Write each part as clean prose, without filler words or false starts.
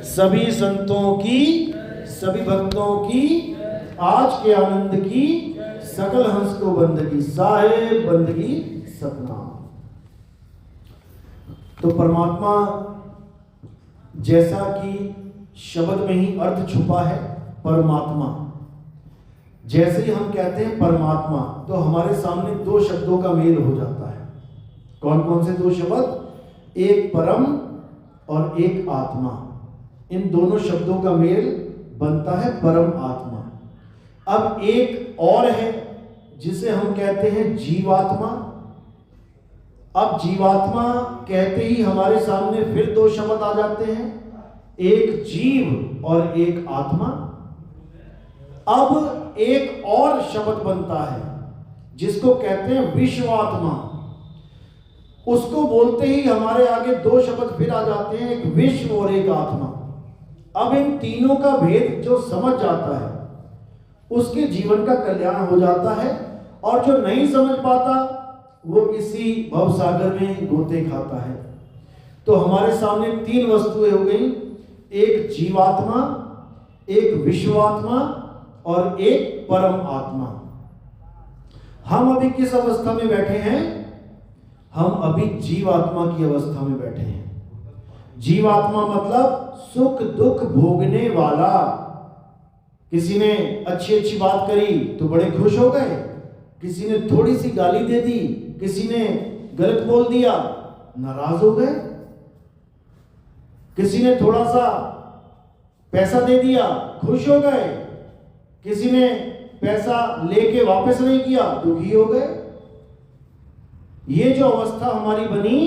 सभी संतों की, सभी भक्तों की, आज के आनंद की, सकल हंस को बंदगी, साहेब बंदगी सतनाम। तो परमात्मा जैसा कि शब्द में ही अर्थ छुपा है, परमात्मा, जैसे ही हम कहते हैं परमात्मा तो हमारे सामने दो शब्दों का मेल हो जाता है। कौन कौन से दो शब्द? एक परम और एक आत्मा। इन दोनों शब्दों का मेल बनता है परम आत्मा। अब एक और है जिसे हम कहते हैं जीवात्मा। अब जीवात्मा कहते ही हमारे सामने फिर दो शब्द आ जाते हैं, एक जीव और एक आत्मा। अब एक और शब्द बनता है जिसको कहते हैं विश्वात्मा। उसको बोलते ही हमारे आगे दो शब्द फिर आ जाते हैं, एक विश्व और एक आत्मा। अब इन तीनों का भेद जो समझ जाता है उसके जीवन का कल्याण हो जाता है, और जो नहीं समझ पाता वो इसी भवसागर में गोते खाता है। तो हमारे सामने तीन वस्तुएं हो गई, एक जीवात्मा, एक विश्वात्मा और एक परम आत्मा। हम अभी किस अवस्था में बैठे हैं? हम अभी जीवात्मा की अवस्था में बैठे हैं। जीवात्मा मतलब सुख दुख भोगने वाला। किसी ने अच्छी अच्छी बात करी तो बड़े खुश हो गए, किसी ने थोड़ी सी गाली दे दी, किसी ने गलत बोल दिया, नाराज हो गए, किसी ने थोड़ा सा पैसा दे दिया, खुश हो गए, किसी ने पैसा लेके वापस नहीं किया, दुखी हो गए। ये जो अवस्था हमारी बनी,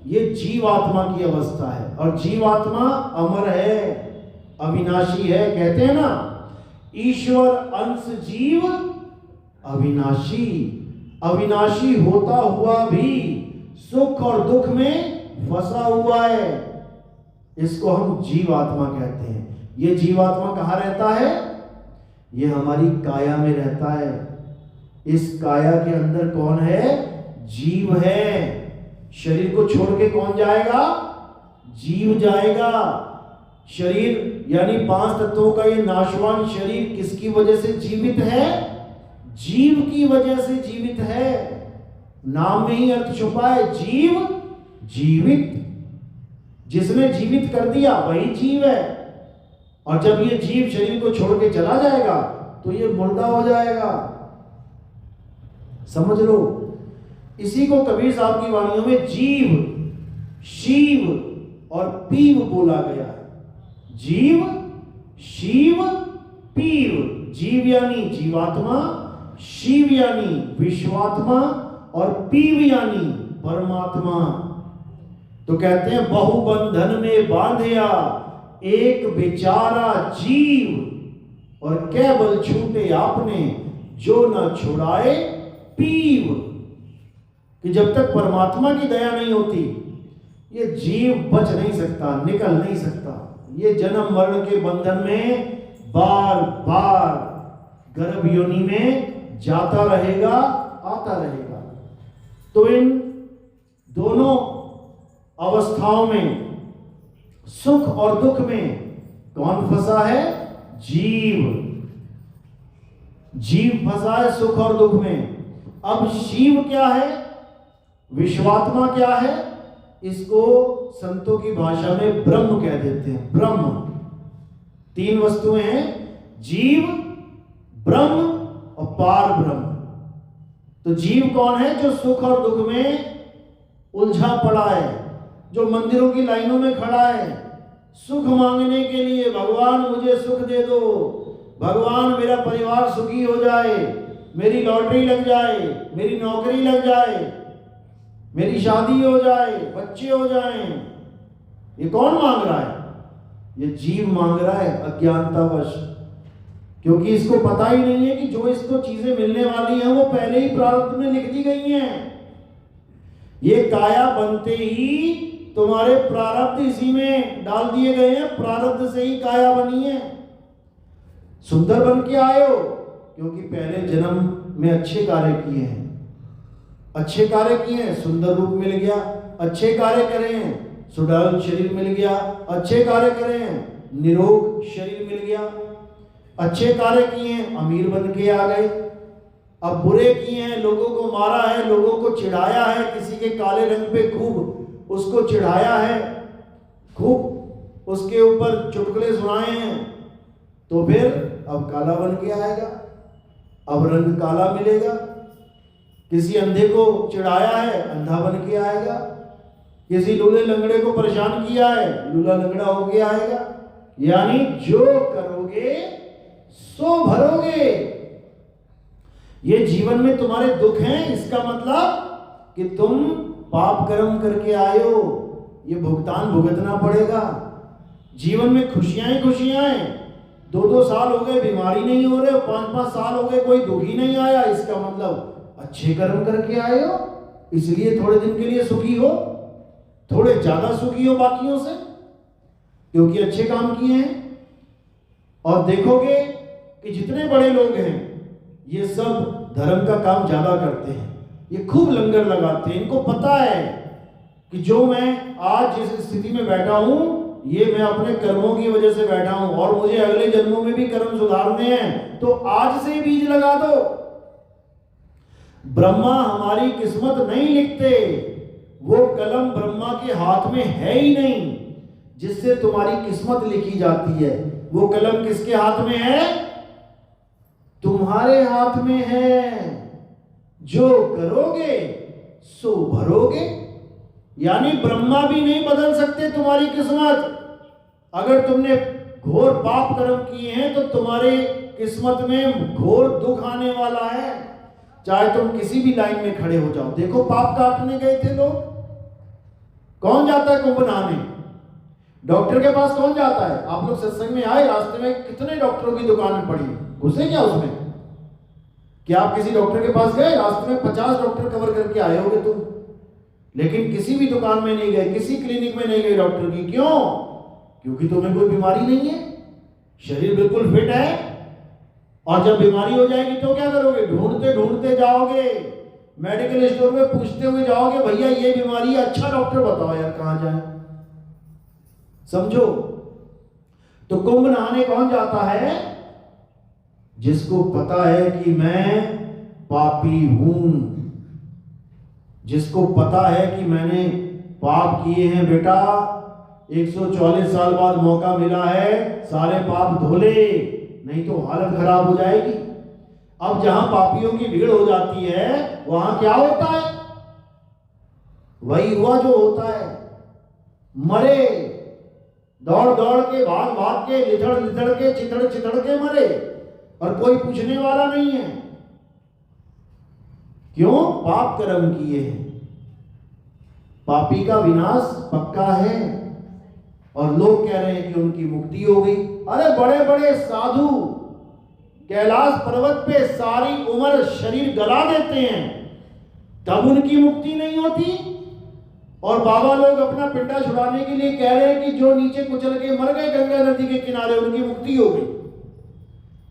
ये जीवात्मा की अवस्था है। और जीवात्मा अमर है, अविनाशी है। कहते हैं ना, ईश्वर अंश जीव अविनाशी। अविनाशी होता हुआ भी सुख और दुख में फंसा हुआ है, इसको हम जीवात्मा कहते हैं। ये जीवात्मा कहाँ रहता है? ये हमारी काया में रहता है। इस काया के अंदर कौन है? जीव है। शरीर को छोड़ के कौन जाएगा? जीव जाएगा। शरीर यानी पांच तत्वों का ये नाशवान शरीर किसकी वजह से जीवित है? जीव की वजह से जीवित है। नाम में ही अर्थ छुपा है, जीव जीवित। जिसने जीवित कर दिया वही जीव है। और जब ये जीव शरीर को छोड़ के चला जाएगा तो ये मुर्दा हो जाएगा। समझ लो, इसी को कबीर साहब की वाणियों में जीव, शिव और पीव बोला गया है। जीव, शिव, पीव। जीव यानी जीवात्मा, शिव यानी विश्वात्मा और पीव यानी परमात्मा। तो कहते हैं बहुबंधन में बांधया एक बेचारा जीव, और केवल छूटे आपने जो न छुड़ाए पीव। कि जब तक परमात्मा की दया नहीं होती ये जीव बच नहीं सकता, निकल नहीं सकता। ये जन्म मरण के बंधन में बार बार गर्भ योनि में जाता रहेगा, आता रहेगा। तो इन दोनों अवस्थाओं में, सुख और दुख में कौन फंसा है? जीव। जीव फंसा है सुख और दुख में। अब शिव क्या है? विश्वात्मा क्या है? इसको संतों की भाषा में ब्रह्म कह देते हैं। ब्रह्म। तीन वस्तुएं हैं, जीव, ब्रह्म और पार ब्रह्म। तो जीव कौन है? जो सुख और दुख में उलझा पड़ा है, जो मंदिरों की लाइनों में खड़ा है सुख मांगने के लिए, भगवान मुझे सुख दे दो, भगवान मेरा परिवार सुखी हो जाए, मेरी लॉटरी लग जाए, मेरी नौकरी लग जाए, मेरी शादी हो जाए, बच्चे हो जाएं। ये कौन मांग रहा है? ये जीव मांग रहा है अज्ञानतावश, क्योंकि इसको पता ही नहीं है कि जो इसको चीजें मिलने वाली हैं वो पहले ही प्रारब्ध में लिख दी गई हैं। ये काया बनते ही तुम्हारे प्रारब्ध इसी में डाल दिए गए हैं। प्रारब्ध से ही काया बनी है। सुंदर बन के आए हो क्योंकि पहले जन्म में अच्छे कार्य किए हैं, अच्छे कार्य किए हैं, सुंदर रूप मिल गया। अच्छे कार्य करे हैं, सुडौल शरीर मिल गया, अच्छे कार्य करे हैं, निरोग शरीर मिल गया, अच्छे कार्य किए हैं, अमीर बन के आ गए। अब बुरे किए हैं, लोगों को मारा है, लोगों को चिढ़ाया है, किसी के काले रंग पे खूब उसको चिढ़ाया है, खूब उसके ऊपर चुटकुले सुनाए हैं, तो फिर अब काला बन के आएगा, अब रंग काला मिलेगा। किसी अंधे को चिढ़ाया है, अंधा बन के आएगा। किसी लूले लंगड़े को परेशान किया है, लूला लंगड़ा होके आएगा। यानी जो करोगे सो भरोगे। ये जीवन में तुम्हारे दुख हैं, इसका मतलब कि तुम पाप कर्म करके आए हो, ये भुगतान भुगतना पड़ेगा। जीवन में खुशियां ही खुशियां हैं। 2-2 साल हो गए बीमारी नहीं हो रहे, 5-5 साल हो गए कोई दुखी नहीं आया, इसका मतलब अच्छे कर्म करके आए हो, इसलिए थोड़े दिन के लिए सुखी हो, थोड़े ज्यादा सुखी हो बाकियों से, क्योंकि अच्छे काम किए हैं। और देखोगे कि जितने बड़े लोग हैं ये सब धर्म का काम ज्यादा करते हैं, ये खूब लंगर लगाते हैं। इनको पता है कि जो मैं आज जिस स्थिति में बैठा हूं ये मैं अपने कर्मों की वजह से बैठा हूं, और मुझे अगले जन्मों में भी कर्म सुधारने हैं, तो आज से बीज लगा दो। ब्रह्मा हमारी किस्मत नहीं लिखते, वो कलम ब्रह्मा के हाथ में है ही नहीं जिससे तुम्हारी किस्मत लिखी जाती है। वो कलम किसके हाथ में है? तुम्हारे हाथ में है। जो करोगे सो भरोगे। यानी ब्रह्मा भी नहीं बदल सकते तुम्हारी किस्मत। अगर तुमने घोर पाप कर्म किए हैं तो तुम्हारे किस्मत में घोर दुख आने वाला है, चाहे तुम किसी भी लाइन में खड़े हो जाओ। देखो पाप काटने गए थे लोग, कौन जाता है कुंभ नहाने? डॉक्टर के पास कौन जाता है? आप लोग सत्संग में आए, रास्ते में कितने डॉक्टरों की दुकानें पड़ी, घुसे क्या उसमें? क्या आप किसी डॉक्टर के पास गए? रास्ते में 50 डॉक्टर कवर करके आए होगे तुम, लेकिन किसी भी दुकान में नहीं गए, किसी क्लिनिक में नहीं गए डॉक्टर की। क्यों? क्योंकि तुम्हें कोई बीमारी नहीं है, शरीर बिल्कुल फिट है। और जब बीमारी हो जाएगी तो क्या करोगे? ढूंढते ढूंढते जाओगे, मेडिकल स्टोर में पूछते हुए जाओगे, भैया ये बीमारी है, अच्छा डॉक्टर बताओ यार कहां जाए। समझो, तो कुंभ नहाने कौन जाता है? जिसको पता है कि मैं पापी हूं, जिसको पता है कि मैंने पाप किए हैं। बेटा 144 साल बाद मौका मिला है, सारे पाप धो ले, नहीं तो हालत खराब हो जाएगी। अब जहां पापियों की भीड़ हो जाती है वहां क्या होता है? वही हुआ जो होता है, मरे, दौड़ दौड़ के, भाग भाग के, लिथड़ लिथड़ के, चिथड़ चिथड़ के मरे, और कोई पूछने वाला नहीं है। क्यों? पाप कर्म किए हैं। पापी का विनाश पक्का है, और लोग कह रहे हैं कि उनकी मुक्ति हो गई। अरे बड़े बड़े साधु कैलाश पर्वत पे सारी उम्र शरीर गला देते हैं, तब उनकी मुक्ति नहीं होती। और बाबा लोग अपना पिंडा छुड़ाने के लिए कह रहे हैं कि जो नीचे कुचल के मर गए गंगा नदी के किनारे, उनकी मुक्ति हो गई।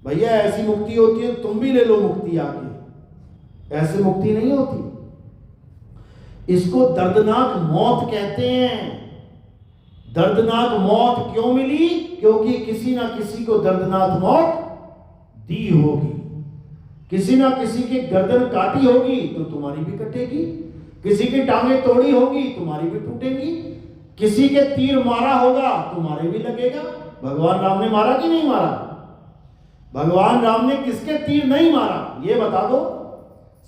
भैया ऐसी मुक्ति होती है, तुम भी ले लो मुक्ति आके, ऐसे मुक्ति नहीं होती। इसको दर्दनाक मौत कहते हैं। दर्दनाक मौत क्यों मिली? क्योंकि किसी ना किसी को दर्दनाक मौत दी होगी, किसी ना किसी की गर्दन काटी होगी तो तुम्हारी भी कटेगी, किसी की टांगें तोड़ी होगी तुम्हारी भी टूटेंगी, किसी के तीर मारा होगा तुम्हारे भी लगेगा। भगवान राम ने मारा कि नहीं मारा? भगवान राम ने किसके तीर नहीं मारा ये बता दो?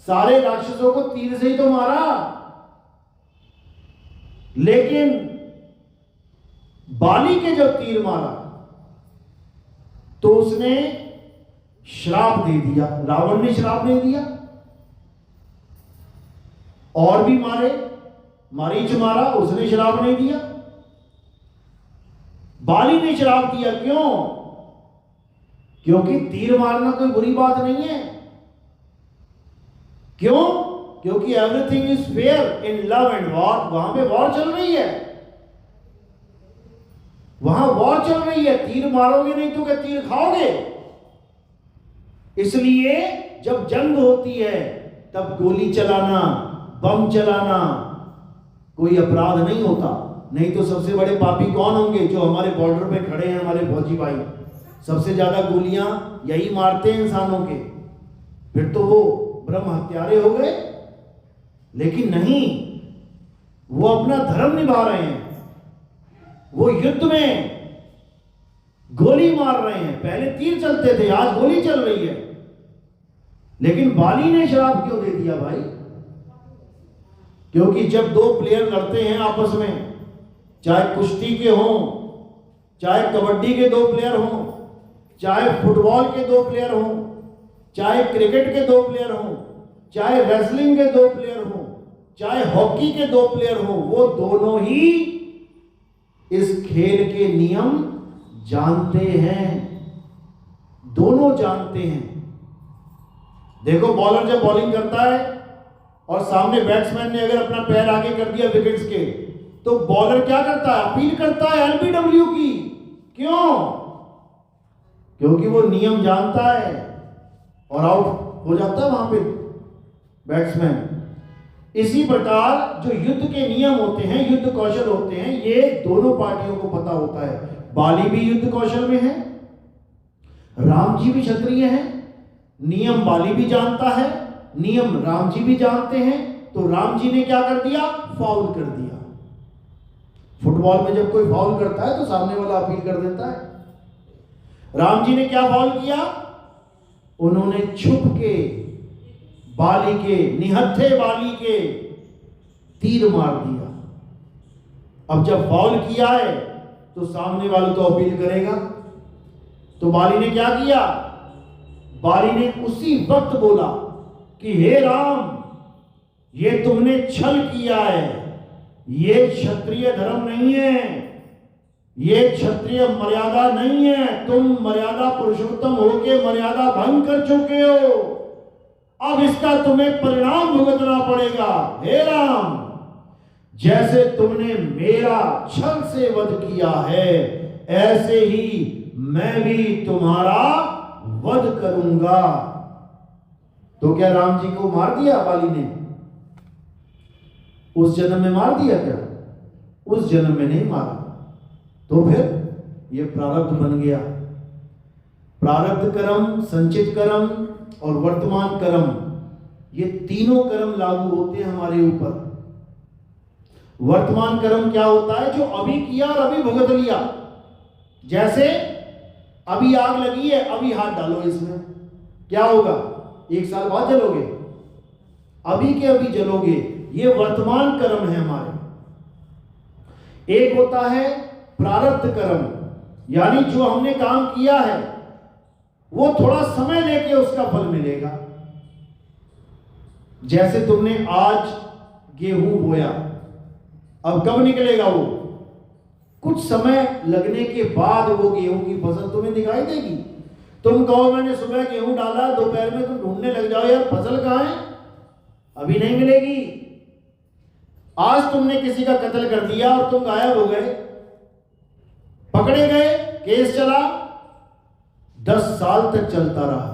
सारे राक्षसों को तीर से ही तो मारा, लेकिन बाली के जब तीर मारा तो उसने श्राप दे दिया। रावण ने श्राप दे दिया, और भी मारे, मारीच मारा, उसने श्राप नहीं दिया, बाली ने श्राप दिया। क्यों? क्योंकि तीर मारना कोई बुरी बात नहीं है। क्यों? क्योंकि everything is fair in love and war. वहां पे वॉर चल रही है, वहां वॉर चल रही है, तीर मारोगे नहीं तो क्या तीर खाओगे? इसलिए जब जंग होती है तब गोली चलाना, बम चलाना कोई अपराध नहीं होता। नहीं तो सबसे बड़े पापी कौन होंगे? जो हमारे बॉर्डर पे खड़े हैं, हमारे फौजी भाई। सबसे ज्यादा गोलियां यही मारते हैं इंसानों के। फिर तो वो ब्रह्म हत्यारे हो गए। लेकिन नहीं, वो अपना धर्म निभा रहे हैं। वो युद्ध में गोली मार रहे हैं। पहले तीर चलते थे, आज गोली चल रही है। लेकिन बाली ने श्राप क्यों दे दिया भाई? क्योंकि जब दो प्लेयर लड़ते हैं आपस में, चाहे कुश्ती के हों, चाहे कबड्डी के दो प्लेयर हों, चाहे फुटबॉल के दो प्लेयर हों, चाहे क्रिकेट के दो प्लेयर हों, चाहे रेसलिंग के दो प्लेयर हों, चाहे हॉकी के दो प्लेयर हों, वो दोनों ही इस खेल के नियम जानते हैं। दोनों जानते हैं। देखो, बॉलर जब बॉलिंग करता है और सामने बैट्समैन ने अगर अपना पैर आगे कर दिया विकेट्स के, तो बॉलर क्या करता है? अपील करता है एलबीडब्ल्यू की। क्यों? क्योंकि वो नियम जानता है और आउट हो जाता है वहां पे बैट्समैन। इसी प्रकार जो युद्ध के नियम होते हैं, युद्ध कौशल होते हैं, ये दोनों पार्टियों को पता होता है। बाली भी युद्ध कौशल में है, राम जी भी क्षत्रिय हैं, नियम बाली भी जानता है, नियम राम जी भी जानते हैं। तो राम जी ने क्या कर दिया? फाउल कर दिया। फुटबॉल में जब कोई फाउल करता है तो सामने वाला अपील कर देता है। राम जी ने क्या फाउल किया? उन्होंने छुप के बाली के, निहत्थे बाली के तीर मार दिया। अब जब फाउल किया है तो सामने वाले तो अपील करेगा। तो बाली ने क्या किया? बाली ने उसी वक्त बोला कि हे राम, ये तुमने छल किया है, ये क्षत्रिय धर्म नहीं है, ये क्षत्रिय मर्यादा नहीं है, तुम मर्यादा पुरुषोत्तम होके मर्यादा भंग कर चुके हो, अब इसका तुम्हें परिणाम भुगतना पड़ेगा। हे राम, जैसे तुमने मेरा छल से वध किया है, ऐसे ही मैं भी तुम्हारा वध करूंगा। तो क्या राम जी को मार दिया बाली ने? उस जन्म में मार दिया क्या? उस जन्म में नहीं मारा। तो फिर ये प्रारब्ध बन गया। प्रारब्ध कर्म, संचित कर्म और वर्तमान कर्म, ये तीनों कर्म लागू होते हैं हमारे ऊपर। वर्तमान कर्म क्या होता है? जो अभी किया और अभी भुगत लिया। जैसे अभी आग लगी है, अभी हाथ डालो इसमें, क्या होगा? 1 साल बाद जलोगे, अभी के अभी जलोगे। ये वर्तमान कर्म है हमारे। एक होता है प्रारब्ध कर्म, यानी जो हमने काम किया है वो थोड़ा समय लेके उसका फल मिलेगा। जैसे तुमने आज गेहूं बोया, अब कब निकलेगा वो? कुछ समय लगने के बाद वो गेहूं की फसल तुम्हें दिखाई देगी। तुम कहो मैंने सुबह गेहूं डाला, दोपहर में तुम ढूंढने लग जाओ यार फसल कहां है, अभी नहीं मिलेगी। आज तुमने किसी का कत्ल कर दिया और तुम गायब हो गए, पकड़े गए, केस चला, 10 साल तक चलता रहा,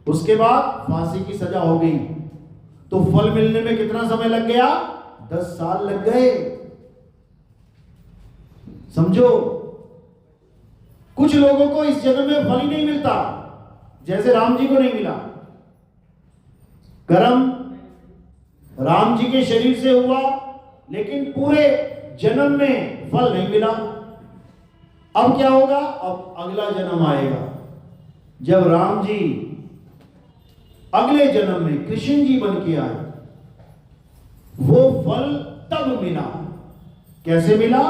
उसके बाद फांसी की सजा हो गई। तो फल मिलने में कितना समय लग गया? 10 साल लग गए। समझो, कुछ लोगों को इस जन्म में फल ही नहीं मिलता, जैसे राम जी को नहीं मिला। कर्म राम जी के शरीर से हुआ, लेकिन पूरे जन्म में फल नहीं मिला। अब क्या होगा? अब अगला जन्म आएगा, जब राम जी अगले जन्म में कृष्ण जी बन के आए, वो फल तब मिला। कैसे मिला?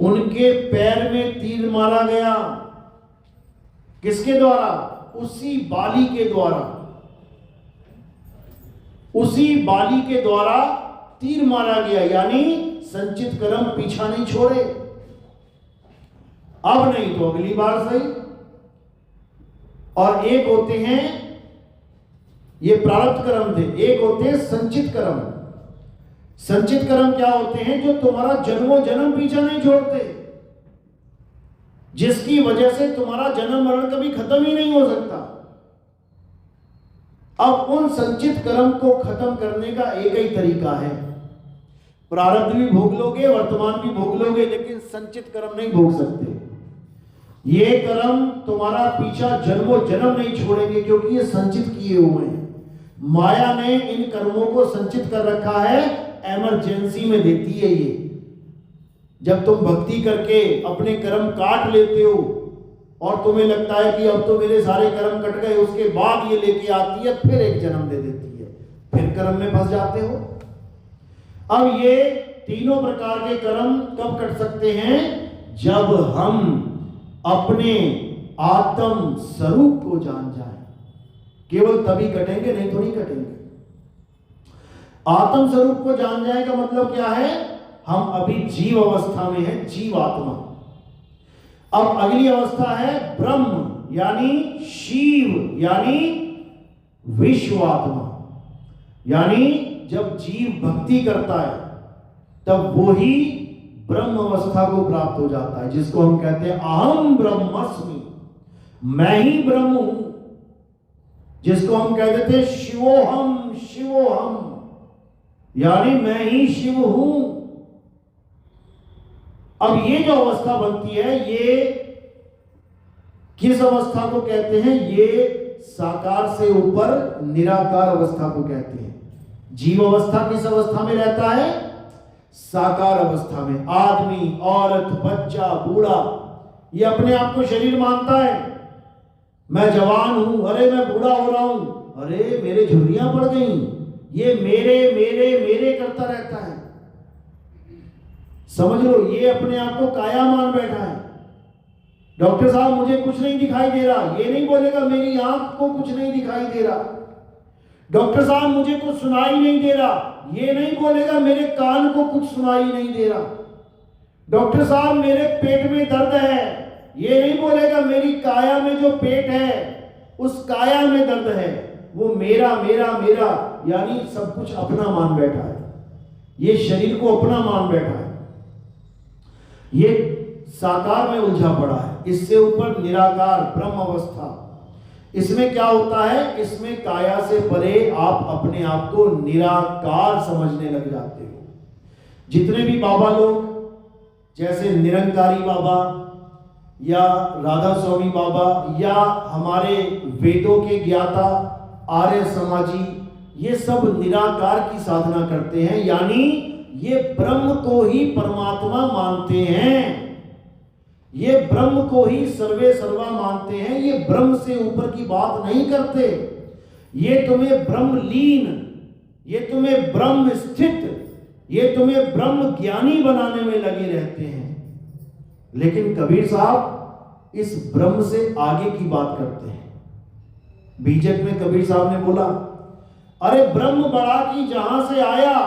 उनके पैर में तीर मारा गया। किसके द्वारा? उसी बाली के द्वारा। उसी बाली के द्वारा तीर मारा गया, यानी संचित कर्म पीछा नहीं छोड़े। अब नहीं तो अगली बार सही। और एक होते हैं, ये प्रारब्ध कर्म थे, एक होते हैं संचित कर्म। संचित कर्म क्या होते हैं? जो तुम्हारा जन्मों जन्म पीछा नहीं छोड़ते, जिसकी वजह से तुम्हारा जन्म मरण कभी खत्म ही नहीं हो सकता। अब उन संचित कर्म को खत्म करने का एक ही तरीका है प्रारब्ध भी भोग लोगे, वर्तमान भी भोग लोगे, लेकिन संचित कर्म नहीं भोग सकते। ये कर्म तुम्हारा पीछा जन्मों जन्म नहीं छोड़ेंगे, क्योंकि ये संचित किए हुए हैं। माया ने इन कर्मों को संचित कर रखा है, इमरजेंसी में देती है ये। जब तुम भक्ति करके अपने कर्म काट लेते हो और तुम्हें लगता है कि अब तो मेरे सारे कर्म कट गए, उसके बाद ये लेके आती है, फिर एक जन्म दे देती है, फिर कर्म में फंस जाते हो। अब ये तीनों प्रकार के कर्म कब कट सकते हैं? जब हम अपने आत्म स्वरूप को जान जाएं, केवल तभी कटेंगे, नहीं तो नहीं कटेंगे। आत्म स्वरूप को जान जाए का मतलब क्या है? हम अभी जीव अवस्था में हैं, जीवात्मा। अब अगली अवस्था है ब्रह्म यानी शिव यानी विश्वात्मा। यानी जब जीव भक्ति करता है तब वो ही ब्रह्म अवस्था को प्राप्त हो जाता है, जिसको हम कहते हैं अहम ब्रह्मस्मि, मैं ही ब्रह्म हूं, जिसको हम कहते थे शिवोहम शिवोहम, यानी मैं ही शिव हूं। अब ये जो अवस्था बनती है, ये किस अवस्था को कहते हैं? ये साकार से ऊपर निराकार अवस्था को कहते हैं। जीव अवस्था किस अवस्था में रहता है? साकार अवस्था में। आदमी, औरत, बच्चा, बूढ़ा, ये अपने आप को शरीर मानता है। मैं जवान हूं, अरे मैं बूढ़ा हो रहा हूं, अरे मेरे झुर्रियां पड़ गई, ये मेरे मेरे मेरे करता रहता है। समझ लो, ये अपने आप को काया मान बैठा है। डॉक्टर साहब मुझे कुछ नहीं दिखाई दे रहा, ये नहीं बोलेगा मेरी आंख को कुछ नहीं दिखाई दे रहा। डॉक्टर साहब मुझे कुछ सुनाई नहीं दे रहा, ये नहीं बोलेगा मेरे कान को कुछ सुनाई नहीं दे रहा। डॉक्टर साहब मेरे पेट में दर्द है, ये नहीं बोलेगा मेरी काया में जो पेट है उस काया में दर्द है। वो मेरा मेरा मेरा यानी सब कुछ अपना मान बैठा है, ये शरीर को अपना मान बैठा है, ये साकार में उलझा पड़ा है। इससे ऊपर निराकार ब्रह्म अवस्था, इसमें क्या होता है? इसमें काया से परे आप अपने आप को निराकार समझने लग जाते हो। जितने भी बाबा लोग, जैसे निरंकारी बाबा या राधा स्वामी बाबा या हमारे वेदों के ज्ञाता आर्य समाजी, ये सब निराकार की साधना करते हैं, यानी ये ब्रह्म को ही परमात्मा मानते हैं, ये ब्रह्म को ही सर्वे सर्वा मानते हैं। ये ब्रह्म से ऊपर की बात नहीं करते। ये तुम्हें ब्रह्म लीन, ये तुम्हें ब्रह्म स्थित, ये तुम्हें ब्रह्म ज्ञानी बनाने में लगे रहते हैं। लेकिन कबीर साहब इस ब्रह्म से आगे की बात करते हैं। बीजक में कबीर साहब ने बोला, अरे ब्रह्म बड़ा की जहां से आया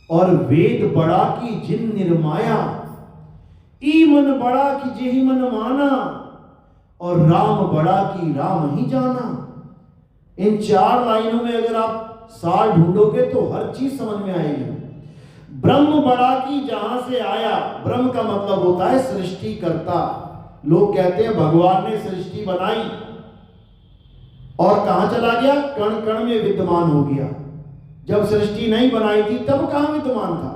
और वेद बड़ा की जिन निर्माया, ई मन बड़ा की जेहि मन माना और राम बड़ा की राम ही जाना। इन चार लाइनों में अगर आप सार ढूंढोगे तो हर चीज समझ में आएगी। ब्रह्म बड़ा की जहां से आया, ब्रह्म का मतलब होता है सृष्टिकर्ता। लोग कहते हैं भगवान ने सृष्टि बनाई और कहां चला गया? कण कण में विद्यमान हो गया। जब सृष्टि नहीं बनाई थी तब कहां विद्यमान था?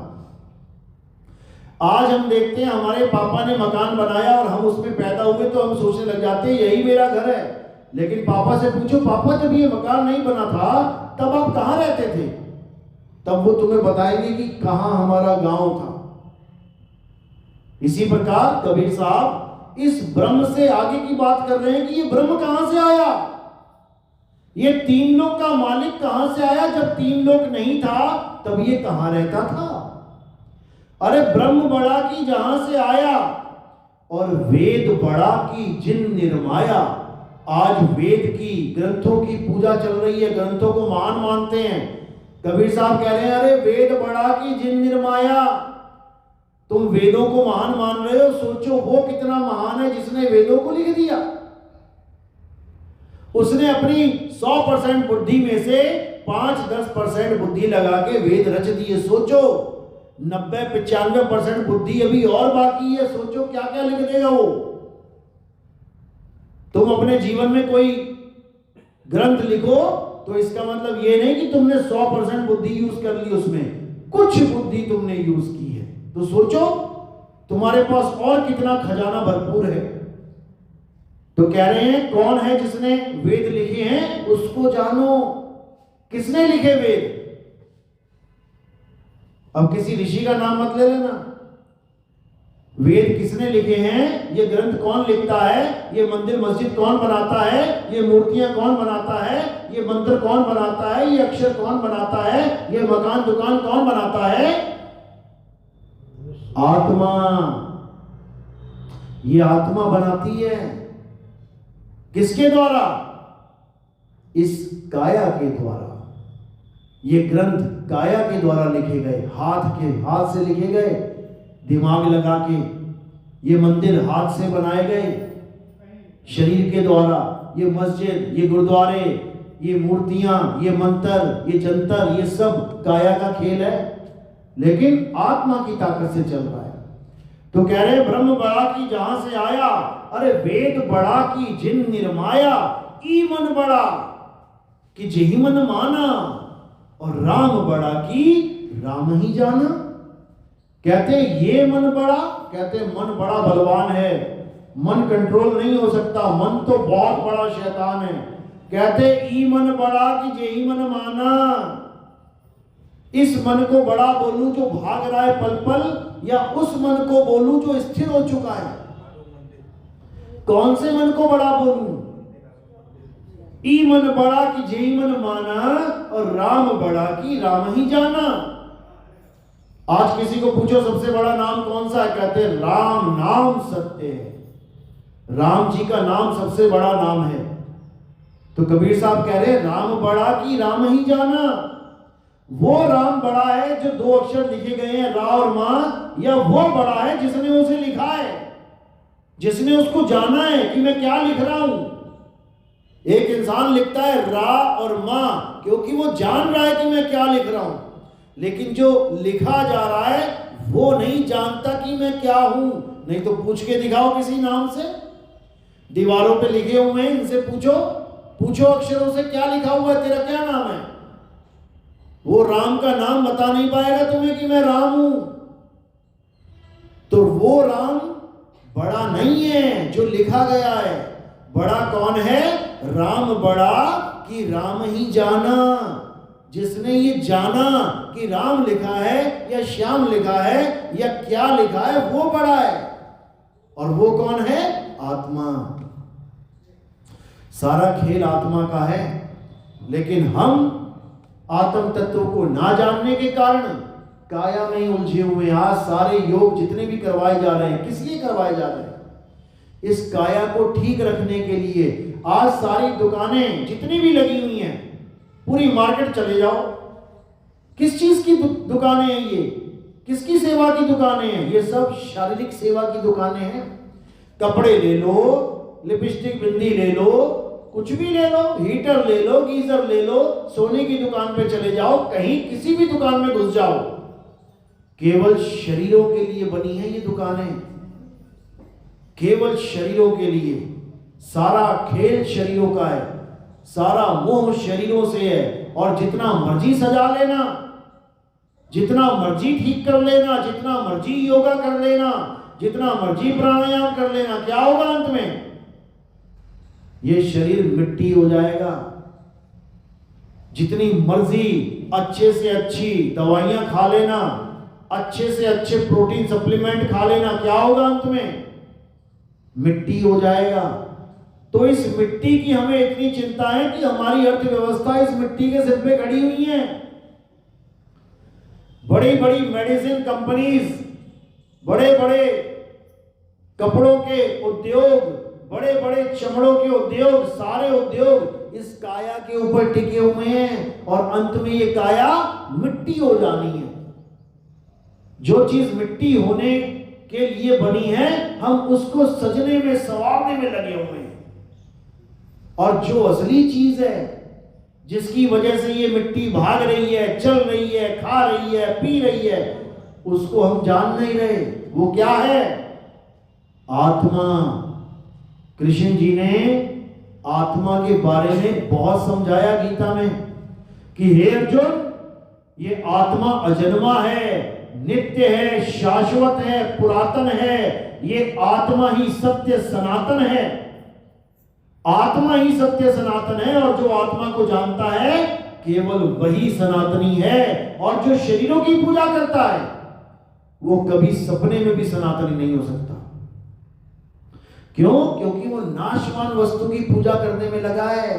आज हम देखते हैं हमारे पापा ने मकान बनाया और हम उसमें पैदा हुए तो हम सोचने लग जाते हैं यही मेरा घर है। लेकिन पापा से पूछो, पापा जब ये मकान नहीं बना था तब आप कहां रहते थे? तब वो तुम्हें बताएंगे कि कहां हमारा गांव था। इसी प्रकार कबीर साहब इस ब्रह्म से आगे की बात कर रहे हैं कि ये ब्रह्म कहां से आया, ये तीन लोक का मालिक कहां से आया? जब तीन लोक नहीं था तब ये कहां रहता था? अरे ब्रह्म बड़ा की जहां से आया और वेद बड़ा की जिन निर्माया। आज वेद की, ग्रंथों की पूजा चल रही है, ग्रंथों को महान मानते हैं। कबीर साहब कह रहे हैं, अरे वेद बड़ा की जिन निर्माया। तुम वेदों को महान मान रहे हो, सोचो वो कितना महान है जिसने वेदों को लिख दिया। उसने अपनी 100% बुद्धि में से 5-10% बुद्धि लगा के वेद रच दिए। सोचो 90-95% बुद्धि अभी और बाकी है। सोचो क्या क्या लिख देगा वो। तुम अपने जीवन में कोई ग्रंथ लिखो तो इसका मतलब ये नहीं कि तुमने 100% बुद्धि यूज कर ली उसमें। कुछ बुद्धि तुमने यूज की है, तो सोचो तुम्हारे पास और कितना खजाना भरपूर है। तो कह रहे हैं कौन है जिसने वेद लिखे हैं उसको जानो। किसने लिखे वेद? अब किसी ऋषि का नाम मत ले लेना। वेद किसने लिखे हैं, ये ग्रंथ कौन लिखता है, ये मंदिर मस्जिद कौन बनाता है, ये मूर्तियां कौन बनाता है, ये मंत्र कौन बनाता है, ये अक्षर कौन बनाता है, ये मकान दुकान कौन बनाता है? आत्मा। ये आत्मा बनाती है। किसके द्वारा? इस काया के द्वारा। ये ग्रंथ काया के द्वारा लिखे गए, हाथ से लिखे गए, दिमाग लगा के। ये मंदिर हाथ से बनाए गए शरीर के द्वारा। ये मस्जिद, ये गुरुद्वारे, ये मूर्तियां, ये मंत्र, ये जंतर, ये सब काया का खेल है, लेकिन आत्मा की ताकत से चल रहा है। तो कह रहे ब्रह्म बड़ा की जहां से आया, अरे वेद बड़ा की जिन निर्माया, ई मन बड़ा कि जेहि मन माना, और राम बड़ा की राम ही जाना। कहते ये मन बड़ा, कहते मन बड़ा बलवान है, मन कंट्रोल नहीं हो सकता, मन तो बहुत बड़ा शैतान है। कहते ई मन बड़ा कि जेहि मन माना। इस मन को बड़ा बोलूं जो भाग रहा है पल पल, या उस मन को बोलूं जो स्थिर हो चुका है? कौन से मन को बड़ा बोलूं? ई मन बड़ा कि जेहि मन माना, और राम बड़ा कि राम ही जाना। आज किसी को पूछो सबसे बड़ा नाम कौन सा है, कहते हैं राम नाम सत्य है। राम जी का नाम सबसे बड़ा नाम है। तो कबीर साहब कह रहे राम बड़ा कि राम ही जाना। वो राम बड़ा है जो दो अक्षर लिखे गए हैं, रा और मां, या वो बड़ा है जिसने उसे लिखा है, जिसने उसको जाना है कि मैं क्या लिख रहा हूं। एक इंसान लिखता है रा और मां क्योंकि वो जान रहा है कि मैं क्या लिख रहा हूं, लेकिन जो लिखा जा रहा है वो नहीं जानता कि मैं क्या हूं। नहीं तो पूछ के दिखाओ किसी नाम से, दीवारों पे लिखे हुए हैं, इनसे पूछो अक्षरों से क्या लिखा हुआ है, तेरा क्या नाम है? वो राम का नाम बता नहीं पाएगा तुम्हें कि मैं राम हूं। तो वो राम बड़ा नहीं है जो लिखा गया है। बड़ा कौन है? राम बड़ा कि राम ही जाना। जिसने ये जाना कि राम लिखा है या श्याम लिखा है या क्या लिखा है, वो बड़ा है। और वो कौन है? आत्मा। सारा खेल आत्मा का है, लेकिन हम आत्म तत्व को ना जानने के कारण काया में ही उलझे हुए हैं। आज सारे योग जितने भी करवाए जा रहे हैं, किस लिए करवाए जा रहे हैं? इस काया को ठीक रखने के लिए। आज सारी दुकानें जितनी भी लगी हुई हैं, पूरी मार्केट चले जाओ, किस चीज की दुकानें हैं ये? किसकी सेवा की दुकानें हैं? ये सब शारीरिक सेवा की दुकानें हैं। कपड़े ले लो, लिपस्टिक बिंदी ले लो, कुछ भी ले लो, हीटर ले लो, गीजर ले लो, सोने की दुकान पे चले जाओ, कहीं किसी भी दुकान में घुस जाओ, केवल शरीरों के लिए बनी है ये दुकानें, केवल शरीरों के लिए। सारा खेल शरीरों का है, सारा मोह शरीरों से है। और जितना मर्जी सजा लेना, जितना मर्जी ठीक कर लेना, जितना मर्जी योगा कर लेना, जितना मर्जी प्राणायाम कर लेना, क्या होगा अंत में? ये शरीर मिट्टी हो जाएगा। जितनी मर्जी अच्छे से अच्छी दवाइयां खा लेना, अच्छे से अच्छे प्रोटीन सप्लीमेंट खा लेना, क्या होगा अंत में? मिट्टी हो जाएगा। तो इस मिट्टी की हमें इतनी चिंता है कि हमारी अर्थव्यवस्था इस मिट्टी के सिर पे खड़ी हुई है। बड़ी बड़ी मेडिसिन कंपनीज, बड़े बड़े कपड़ों के उद्योग, बड़े बड़े चमड़ों के उद्योग, सारे उद्योग इस काया के ऊपर टिके हुए हैं। और अंत में ये काया मिट्टी हो जानी है। जो चीज मिट्टी होने के लिए बनी है, हम उसको सजने में, संवारने में लगे हुए हैं। और जो असली चीज है, जिसकी वजह से ये मिट्टी भाग रही है, चल रही है, खा रही है, पी रही है, उसको हम जान नहीं रहे। वो क्या है? आत्मा। कृष्ण जी ने आत्मा के बारे में बहुत समझाया गीता में कि हे अर्जुन, ये आत्मा अजन्मा है, नित्य है, शाश्वत है, पुरातन है। ये आत्मा ही सत्य सनातन है। आत्मा ही सत्य सनातन है, और जो आत्मा को जानता है केवल वही सनातनी है। और जो शरीरों की पूजा करता है वो कभी सपने में भी सनातनी नहीं हो सकता। क्यों? क्योंकि वो नाशवान वस्तु की पूजा करने में लगा है।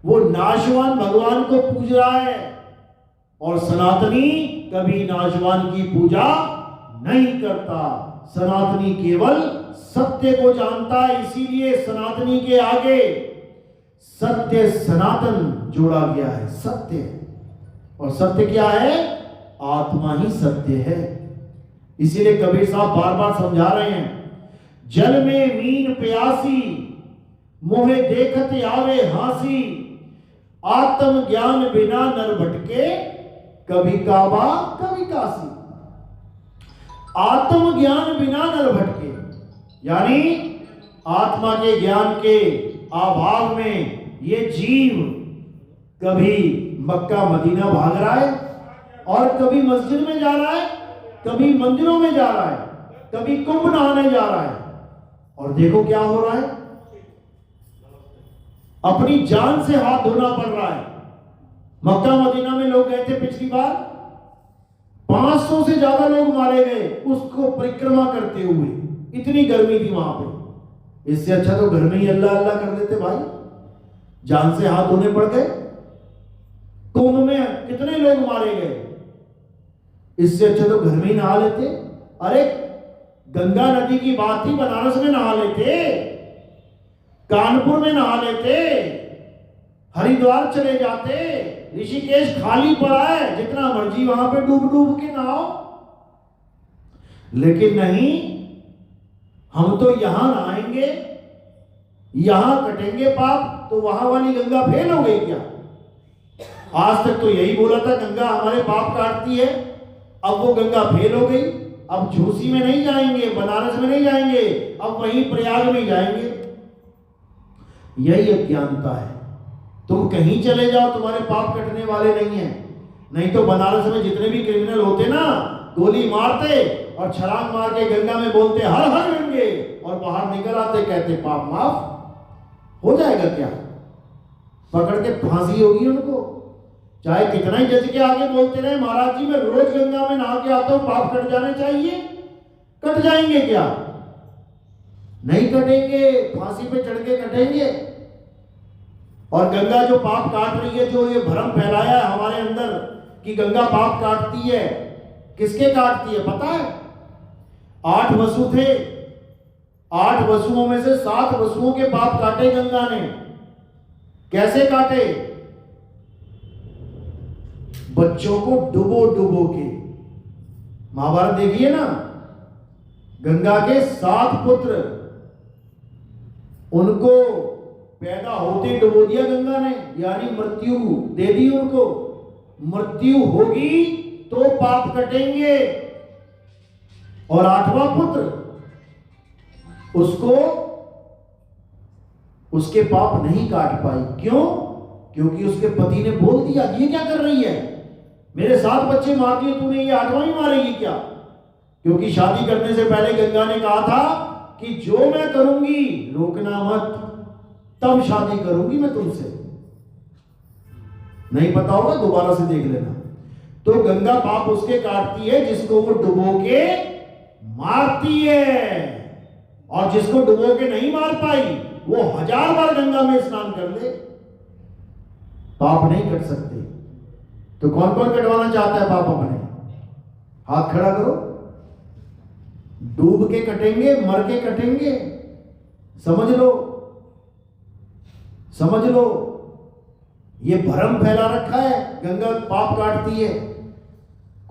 वो नाशवान भगवान को पूज रहा है, और सनातनी कभी नाशवान की पूजा नहीं करता। सनातनी केवल सत्य को जानता है, इसीलिए सनातनी के आगे सत्य सनातन जोड़ा गया है। सत्य, और सत्य क्या है? आत्मा ही सत्य है। इसीलिए कबीर साहब बार बार समझा रहे हैं, जल में मीन प्यासी, मोहे देखत आवे हासी, आत्म ज्ञान बिना नर भटके, कभी काबा कभी काशी। आत्म ज्ञान बिना नर भटके, यानी आत्मा के ज्ञान के अभाव में ये जीव कभी मक्का मदीना भाग रहा है, और कभी मस्जिद में जा रहा है, कभी मंदिरों में जा रहा है, कभी कुंभ नहाने जा रहा है। और देखो क्या हो रहा है, अपनी जान से हाथ धोना पड़ रहा है। मक्का मदीना में लोग गए थे पिछली बार, 500 से ज्यादा लोग मारे गए उसको परिक्रमा करते हुए। इतनी गर्मी थी वहां पे। इससे अच्छा तो घर में ही अल्लाह अल्लाह कर देते भाई, जान से हाथ धोने पड़ गए। कुंभ में कितने लोग मारे गए, इससे अच्छा तो घर में ही नहा लेते। अरे गंगा नदी की बात थी, बनारस में नहा लेते, कानपुर में नहा लेते, हरिद्वार चले जाते, ऋषिकेश खाली पड़ा है, जितना मर्जी वहां पे डूब डूब के नहाओ। लेकिन नहीं, हम तो यहां नहाएंगे, यहां कटेंगे पाप, तो वहां वाली गंगा फेल हो गई क्या? आज तक तो यही बोला था गंगा हमारे पाप काटती है, अब वो गंगा फेल हो गई। अब झूसी में नहीं जाएंगे, बनारस में नहीं जाएंगे, अब वहीं प्रयाग में जाएंगे। यही अज्ञानता है। तुम कहीं चले जाओ, तुम्हारे पाप कटने वाले नहीं है। नहीं तो बनारस में जितने भी क्रिमिनल होते ना, गोली मारते और छलांग मार के गंगा में बोलते हर हर गंगे, और बाहर निकल आते कहते पाप माफ हो जाएगा। क्या पकड़ के फांसी होगी उनको? चाहे कितना ही जज के आगे बोलते रहे महाराज जी मैं रोज गंगा में नहा के आता हूं, पाप कट जाने चाहिए। कट जाएंगे क्या? नहीं कटेंगे, फांसी पे चढ़ के कटेंगे। और गंगा जो पाप काट रही है, जो ये भ्रम फैलाया है हमारे अंदर कि गंगा पाप काटती है, किसके काटती है पता है? 8 वसु थे, 8 वसुओं में से 7 वसुओं के पाप काटे गंगा ने। कैसे काटे? बच्चों को डुबो डुबो के। महाभारत देखिए ना, गंगा के 7 पुत्र, उनको पैदा होते डुबो दिया गंगा ने, यानी मृत्यु दे दी उनको। मृत्यु होगी तो पाप कटेंगे। और 8वां पुत्र, उसको उसके पाप नहीं काट पाई। क्यों? क्योंकि उसके पति ने बोल दिया ये क्या कर रही है, मेरे 7 बच्चे मार दिए तूने, ये 8वां ही मारेगी क्या? क्योंकि शादी करने से पहले गंगा ने कहा था कि जो मैं करूंगी रोकना मत, तब शादी करूंगी मैं तुमसे। नहीं पता होगा दोबारा से देख लेना। तो गंगा पाप उसके काटती है जिसको वो डुबो के मारती है, और जिसको डुबो के नहीं मार पाई वो 1000 बार गंगा में स्नान कर ले, पाप नहीं कट सकते। तो कौन कौन कटवाना चाहता है पाप अपने? हाथ खड़ा करो। डूब के कटेंगे, मर के कटेंगे। समझ लो, समझ लो, ये भ्रम फैला रखा है गंगा पाप काटती है।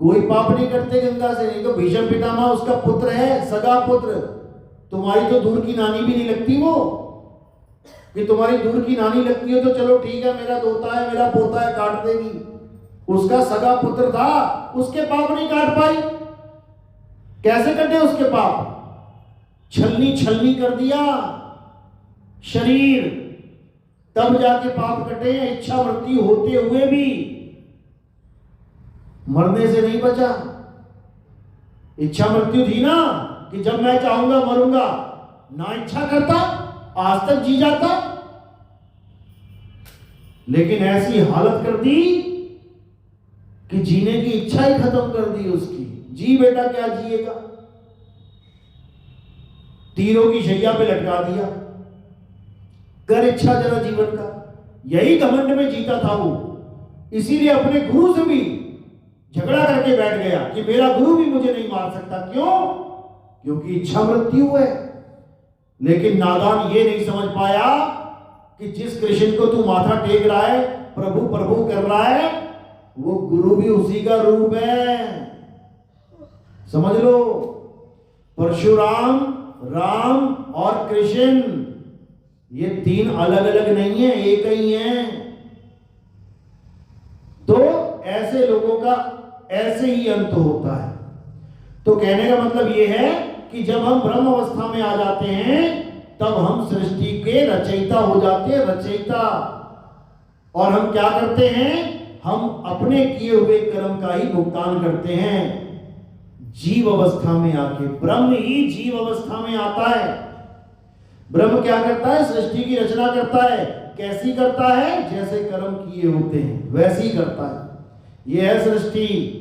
कोई पाप नहीं करते गंगा से। नहीं तो भीष्म पितामह उसका पुत्र है, सगा पुत्र। तुम्हारी तो दूर की नानी भी नहीं लगती वो, कि तुम्हारी दूर की नानी लगती हो तो चलो ठीक है, मेरा दोता है, मेरा पोता है, काट देगी। उसका सगा पुत्र था, उसके पाप नहीं काट पाई। कैसे कटे उसके पाप? छलनी छलनी कर दिया शरीर, तब जाके पाप कटे हैं। इच्छा मृत्यु होते हुए भी मरने से नहीं बचा। इच्छा मृत्यु थी ना कि जब मैं चाहूंगा मरूंगा, ना इच्छा करता आज तक जी जाता, लेकिन ऐसी हालत कर दी कि जीने की इच्छा ही खत्म कर दी उसकी। जी बेटा क्या जिएगा, तीरों की शैया पे लटका दिया, कर इच्छा जरा जीवन का। यही घमंड में जीता था वो, इसीलिए अपने गुरु से भी झगड़ा करके बैठ गया कि मेरा गुरु भी मुझे नहीं मार सकता। क्यों? क्योंकि इच्छा मृत्यु है। लेकिन नादान ये नहीं समझ पाया कि जिस कृष्ण को तू माथा टेक रहा है, प्रभु प्रभु कर रहा है, वो गुरु भी उसी का रूप है। समझ लो, परशुराम, राम और कृष्ण ये तीन अलग अलग नहीं है, एक ही हैं। तो ऐसे लोगों का ऐसे ही अंत होता है। तो कहने का मतलब ये है कि जब हम ब्रह्म अवस्था में आ जाते हैं तब हम सृष्टि के रचयिता हो जाते हैं, रचयिता। और हम क्या करते हैं? हम अपने किए हुए कर्म का ही भुगतान करते हैं। जीव अवस्था में आके ब्रह्म ही जीव अवस्था में आता है। ब्रह्म क्या करता है? सृष्टि की रचना करता है। कैसी करता है? जैसे कर्म किए होते हैं वैसी करता है। यह है सृष्टि।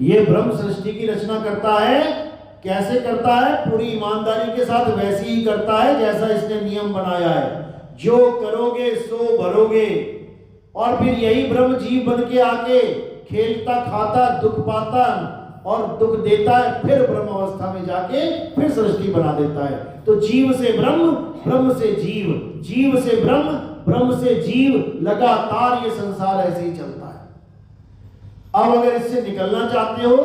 ये ब्रह्म सृष्टि की रचना करता है। कैसे करता है? पूरी ईमानदारी के साथ वैसे ही करता है जैसा इसने नियम बनाया है। जो करोगे सो भरोगे। और फिर यही ब्रह्म जीव बन के आके खेलता खाता दुख पाता और दुख देता है, फिर ब्रह्म अवस्था में जाके फिर सृष्टि बना देता है। तो जीव से ब्रह्म, ब्रह्म से जीव, जीव से ब्रह्म, ब्रह्म से जीव, लगातार ये संसार ऐसे ही चलता है। अब अगर इससे निकलना चाहते हो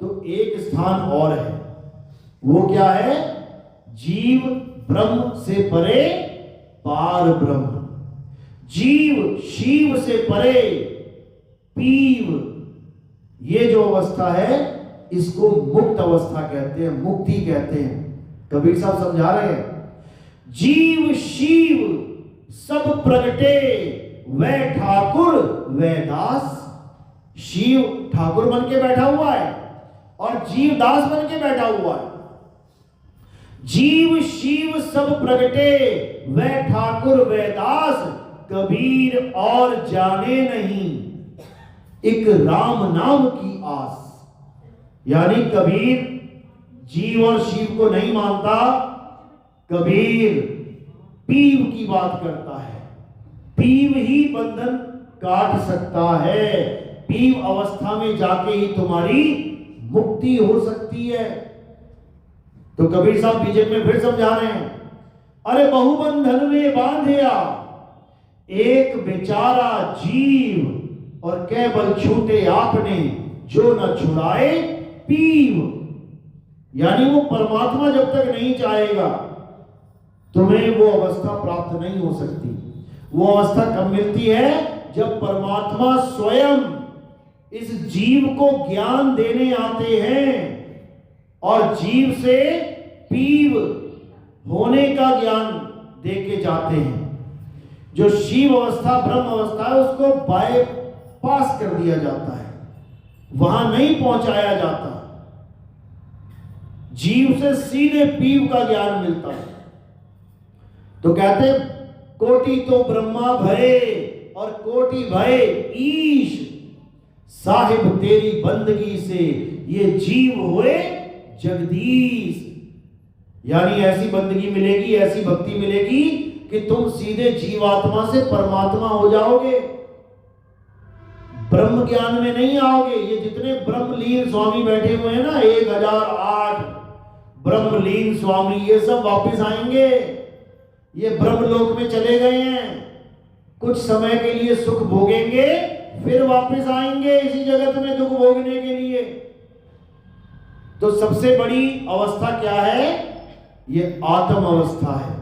तो एक स्थान और है। वो क्या है? जीव ब्रह्म से परे पार ब्रह्म। जीव शिव से परे पीव। ये जो अवस्था है इसको मुक्त अवस्था कहते हैं, मुक्ति कहते हैं। कबीर साहब समझा रहे हैं, जीव शिव सब प्रगटे, वह ठाकुर वह दास। शिव ठाकुर बन के बैठा हुआ है और जीव दास बन के बैठा हुआ है। जीव शिव सब प्रगटे, वह ठाकुर वह दास, कबीर और जाने नहीं, एक राम नाम की आस। यानी कबीर जीव और शिव को नहीं मानता, कबीर पीव की बात करता है। पीव ही बंधन काट सकता है। पीव अवस्था में जाके ही तुम्हारी मुक्ति हो सकती है। तो कबीर साहब बीजेपी में फिर समझा रहे हैं, अरे बहुबंधन में बांधिया एक बेचारा जीव, और केवल छूटे आपने जो न छुड़ाए पीव। यानी वो परमात्मा जब तक नहीं चाहेगा तुम्हें वो अवस्था प्राप्त नहीं हो सकती। वो अवस्था कब मिलती है? जब परमात्मा स्वयं इस जीव को ज्ञान देने आते हैं और जीव से पीव होने का ज्ञान देके जाते हैं। जो शिव अवस्था ब्रह्म अवस्था है उसको बायपास कर दिया जाता है, वहां नहीं पहुंचाया जाता। जीव से सीधे पीव का ज्ञान मिलता है। तो कहते कोटि तो ब्रह्मा भये और कोटि भये ईश, साहिब तेरी बंदगी से ये जीव हुए जगदीश। यानी ऐसी बंदगी मिलेगी, ऐसी भक्ति मिलेगी कि तुम सीधे जीवात्मा से परमात्मा हो जाओगे, ब्रह्म ज्ञान में नहीं आओगे। ये जितने ब्रह्मलीन स्वामी बैठे हुए हैं ना, 1008 ब्रह्मलीन स्वामी, ये सब वापस आएंगे। ये ब्रह्मलोक में चले गए हैं, कुछ समय के लिए सुख भोगेंगे, फिर वापस आएंगे इसी जगत में दुख भोगने के लिए। तो सबसे बड़ी अवस्था क्या है? ये आत्म अवस्था है,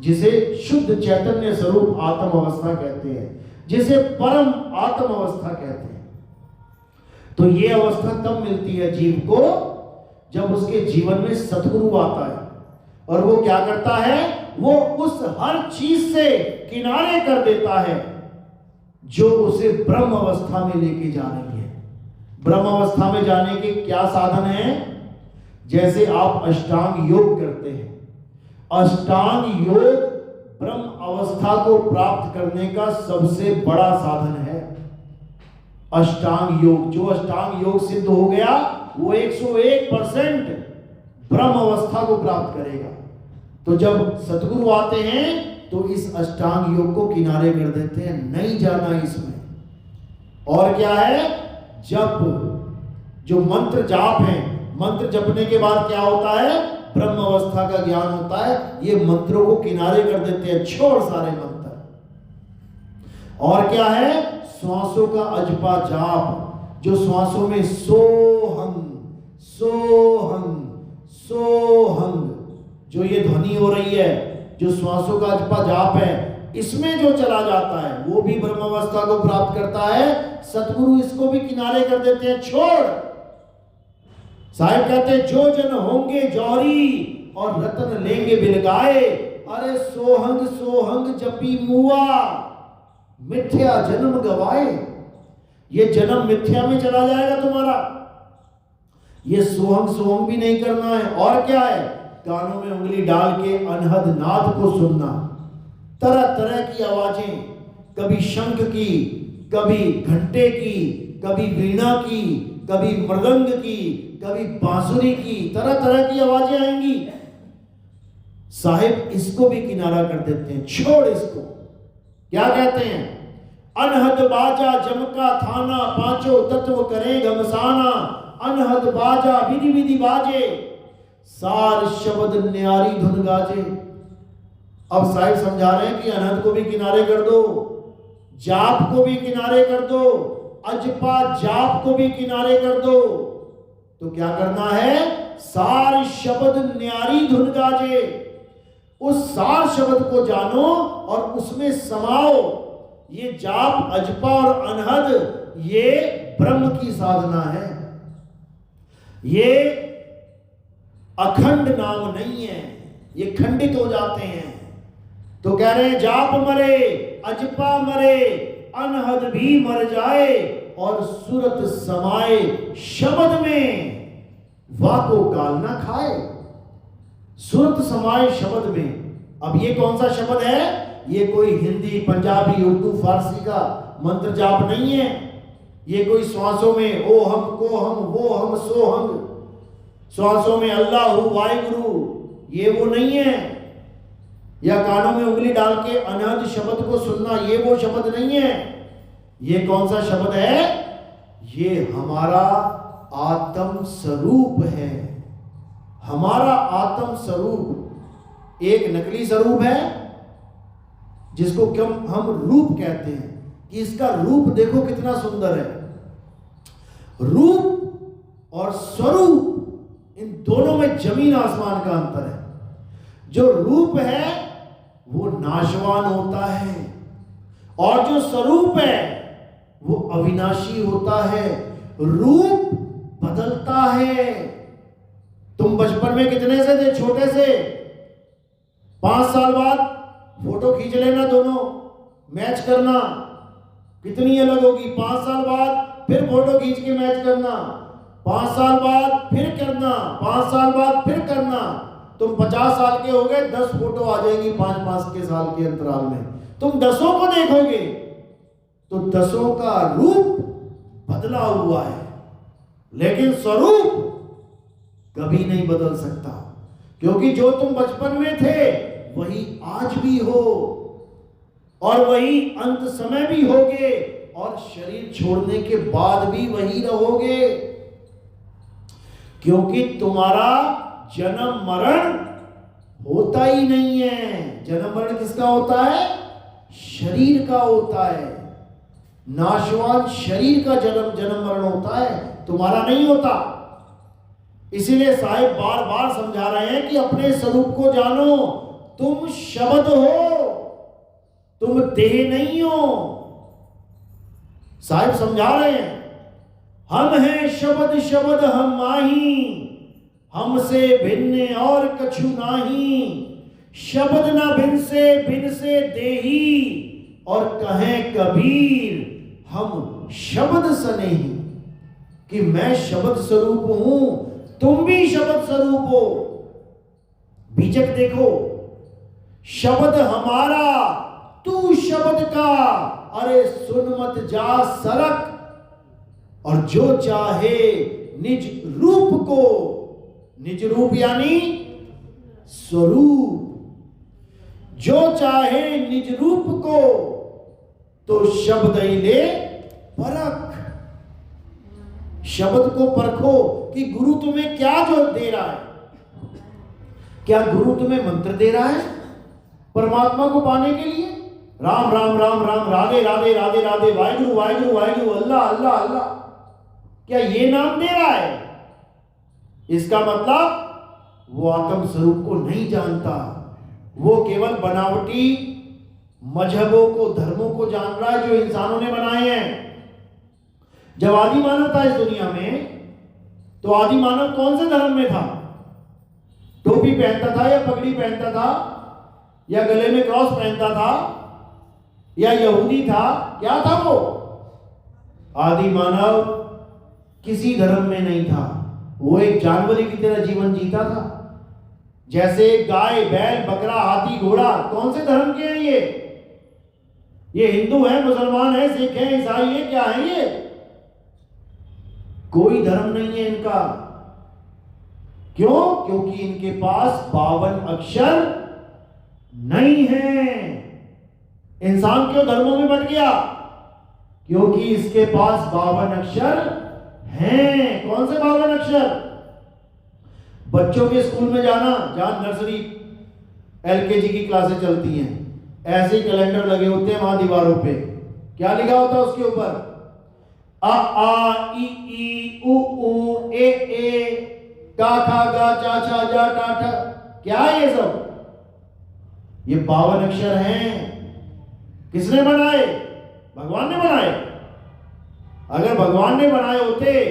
जिसे शुद्ध चैतन्य स्वरूप आत्म अवस्था कहते हैं, जिसे परम आत्म अवस्था कहते हैं। तो ये अवस्था तब मिलती है जीव को जब उसके जीवन में सद्गुरु आता है। और वो क्या करता है? वो उस हर चीज से किनारे कर देता है जो उसे ब्रह्म अवस्था में लेके जा रही है। ब्रह्म अवस्था में जाने के क्या साधन हैं? जैसे आप अष्टांग योग करते हैं, अष्टांग योग ब्रह्म अवस्था को प्राप्त करने का सबसे बड़ा साधन है। अष्टांग योग, जो अष्टांग योग सिद्ध हो गया वो 101% ब्रह्म अवस्था को प्राप्त करेगा। तो जब सतगुरु आते हैं तो इस अष्टांग योग को किनारे कर देते हैं, नहीं जाना इसमें। और क्या है? जप, जो मंत्र जाप है, मंत्र जपने के बाद क्या होता है? ब्रह्म अवस्था का ज्ञान होता है। ये मंत्रों को किनारे कर देते हैं, छोड़ सारे मंत्र। और क्या है? श्वासों का अजपा जाप, जो श्वासों में सोहम सोहम सोहम जो ये ध्वनि हो रही है, जो श्वासों का अजपा जाप है, इसमें जो चला जाता है वो भी ब्रह्म अवस्था को प्राप्त करता है। सतगुरु इसको भी किनारे कर देते हैं, छोड़। साहिब कहते हैं जो जन होंगे जौहरी और रतन लेंगे बिलगाए, अरे सोहंग सोहंग जपी मुआ मिथ्या जन्म गवाए। ये जन्म मिथ्या में चला जाएगा तुम्हारा। ये सोहंग सोहंग भी नहीं करना है। और क्या है? कानों में उंगली डाल के अनहद नाद को सुनना, तरह तरह की आवाजें, कभी शंख की, कभी घंटे की, कभी वीणा की, कभी मृदंग की, कभी बांसुरी की, तरह तरह की आवाजें आएंगी। साहिब इसको भी किनारा कर देते हैं, छोड़ इसको। क्या कहते हैं? अनहद बाजा जमका थाना, पांचों तत्व करें घमसाना। अनहद बाजा विधि विधि बाजे, सार शब्द न्यारी धुन गाजे। अब साहिब समझा रहे हैं कि अनहद को भी किनारे कर दो, जाप को भी किनारे कर दो, अजपा जाप को भी किनारे कर दो। तो क्या करना है? सार शब्द न्यारी धुन गाजे। उस सार शब्द को जानो और उसमें समाओ। ये जाप, अजपा और अनहद ये ब्रह्म की साधना है। ये अखंड नाम नहीं है, ये खंडित हो जाते हैं। तो कह रहे हैं जाप मरे, अजपा मरे, अनहद भी मर जाए और सूरत समाए शब्द में, वाको काल ना खाए। सूरत समाए शब्द में। अब ये कौन सा शब्द है? ये कोई हिंदी, पंजाबी, उर्दू, फारसी का मंत्र जाप नहीं है। ये कोई श्वासों में ओ हम को हम वो हम सो हम, श्वासों में अल्लाह वाहिगुरु, ये वो नहीं है। या कानों में उंगली डाल के अनहद शब्द को सुनना, ये वो शब्द नहीं है। ये कौन सा शब्द है? ये हमारा आत्म स्वरूप है। हमारा आत्म स्वरूप एक नकली स्वरूप है जिसको हम रूप कहते हैं कि इसका रूप देखो कितना सुंदर है। रूप और स्वरूप, इन दोनों में जमीन आसमान का अंतर है। जो रूप है वो नाशवान होता है और जो स्वरूप है वो अविनाशी होता है। रूप बदलता है। तुम बचपन में कितने से थे? छोटे से। 5 साल बाद फोटो खींच लेना, दोनों मैच करना, कितनी अलग होगी। 5 साल बाद फिर फोटो खींच के मैच करना, 5 साल बाद फिर करना, 5 साल बाद फिर करना। तुम 50 साल के हो गए, 10 फोटो आ जाएगी 5-5 के साल के अंतराल में। तुम 10 को देखोगे तो 10 का रूप बदला हुआ है, लेकिन स्वरूप कभी नहीं बदल सकता, क्योंकि जो तुम बचपन में थे वही आज भी हो और वही अंत समय भी होगे और शरीर छोड़ने के बाद भी वही रहोगे। क्योंकि तुम्हारा जन्म मरण होता ही नहीं है। जन्म मरण किसका होता है? शरीर का होता है। नाशवान शरीर का जन्म मरण होता है, तुम्हारा नहीं होता। इसीलिए साहिब बार बार समझा रहे हैं कि अपने स्वरूप को जानो। तुम शब्द हो, तुम देह नहीं हो। साहिब समझा रहे हैं, हम हैं शब्द शब्द हम माही, हमसे भिन्न और कछु नाही। शब्द न भिन्न से देही, और कहें कबीर हम शब्द सनेही। कि मैं शब्द स्वरूप हूं, तुम भी शब्द स्वरूप हो। बीजक देखो, शब्द हमारा तू शब्द का, अरे सुन मत जा सरक। और जो चाहे निज रूप को, निज रूप यानी स्वरूप, जो चाहे निज रूप को तो शब्द ही ले परख। शब्द को परखो कि गुरु तुम्हें क्या जो दे रहा है। क्या गुरु तुम्हें मंत्र दे रहा है परमात्मा को पाने के लिए? राम राम राम राम, राधे राधे राधे राधे, वाहिगुरु वाहिगुरु वाहिगुरु, अल्लाह अल्लाह अल्लाह, क्या ये नाम दे रहा है? इसका मतलब वो आत्म स्वरूप को नहीं जानता, वो केवल बनावटी मजहबों को, धर्मों को जान रहा है जो इंसानों ने बनाए हैं। जब आदि मानव था इस दुनिया में, तो आदि मानव कौन से धर्म में था? टोपी पहनता था या पगड़ी पहनता था या गले में क्रॉस पहनता था या यहूदी था? क्या था वो? आदि मानव किसी धर्म में नहीं था, वो एक जानवर की तरह जीवन जीता था। जैसे गाय, बैल, बकरा, हाथी, घोड़ा, कौन से धर्म के हैं ये हिंदू है, मुसलमान है, सिख है, ईसाई है, क्या है ये? कोई धर्म नहीं है इनका। क्यों? क्योंकि इनके पास 52 अक्षर नहीं है। इंसान क्यों धर्मों में बंट गया? क्योंकि इसके पास 52 अक्षर हैं। कौन से 52 अक्षर? बच्चों के स्कूल में जाना, जहां नर्सरी एलकेजी की क्लासें चलती हैं, ऐसे ही कैलेंडर लगे होते हैं वहां दीवारों पे। क्या लिखा होता है उसके ऊपर? अ आ इ ई उ ऊ ए का खा गा चा छा जा टा ठा। क्या है ये सब? ये 52 अक्षर हैं। किसने बनाए? भगवान ने बनाए। अगर भगवान ने बनाए होते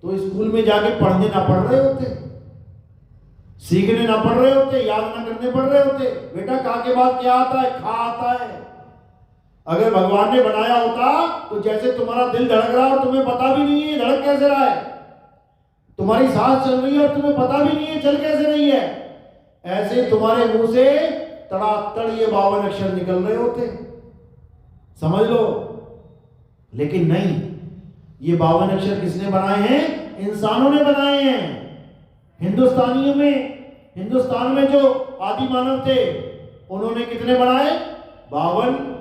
तो स्कूल में जाके पढ़ने ना पढ़ रहे होते, सीखने ना पढ़ रहे होते, याद ना करने पड़ रहे होते। बेटा का के बाद क्या आता है? खा आता है। अगर भगवान ने बनाया होता तो जैसे तुम्हारा दिल धड़क रहा है और तुम्हें पता भी नहीं है धड़क कैसे रहा है, तुम्हारी सांस चल रही है और तुम्हें पता भी नहीं है चल कैसे रही है, ऐसे तुम्हारे मुंह से तड़ातड़ ये 52 अक्षर निकल रहे होते, समझ लो। लेकिन नहीं, ये 52 अक्षर किसने बनाए हैं? इंसानों ने बनाए हैं। हिंदुस्तान में जो आदि मानव थे उन्होंने कितने बनाए? 52।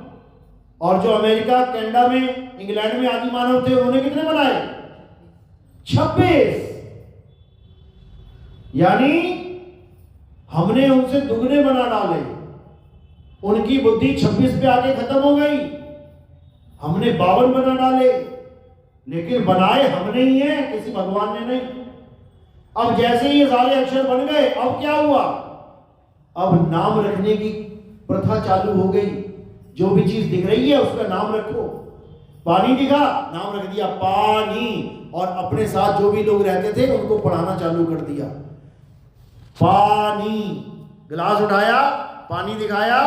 और जो अमेरिका, कनाडा में, इंग्लैंड में आदि मानव थे उन्होंने कितने बनाए? 26। यानी हमने उनसे दुगने बना डाले। उनकी बुद्धि 26 पे आके खत्म हो गई, हमने 52 बना डाले। लेकिन बनाए हमने ही हैं, किसी भगवान ने नहीं। अब जैसे ही ये सारे अक्षर बन गए, अब क्या हुआ? अब नाम रखने की प्रथा चालू हो गई। जो भी चीज दिख रही है उसका नाम रखो। पानी दिखा, नाम रख दिया पानी, और अपने साथ जो भी लोग रहते थे उनको पढ़ाना चालू कर दिया। पानी, गिलास उठाया, पानी दिखाया,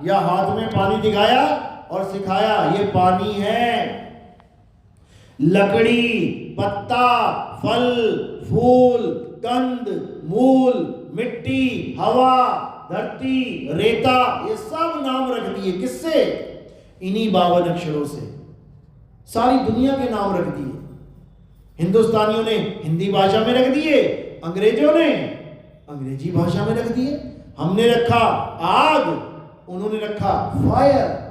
या हाथ में पानी दिखाया और सिखाया ये पानी है। लकड़ी, पत्ता, फल, फूल, कंद, मूल, मिट्टी, हवा, धरती, रेता, ये सब नाम रख दिए। किससे? इन्हीं 52 अक्षरों से सारी दुनिया के नाम रख दिए। हिंदुस्तानियों ने हिंदी भाषा में रख दिए, अंग्रेजों ने अंग्रेजी भाषा में रख दिए। हमने रखा आग, उन्होंने रखा फायर।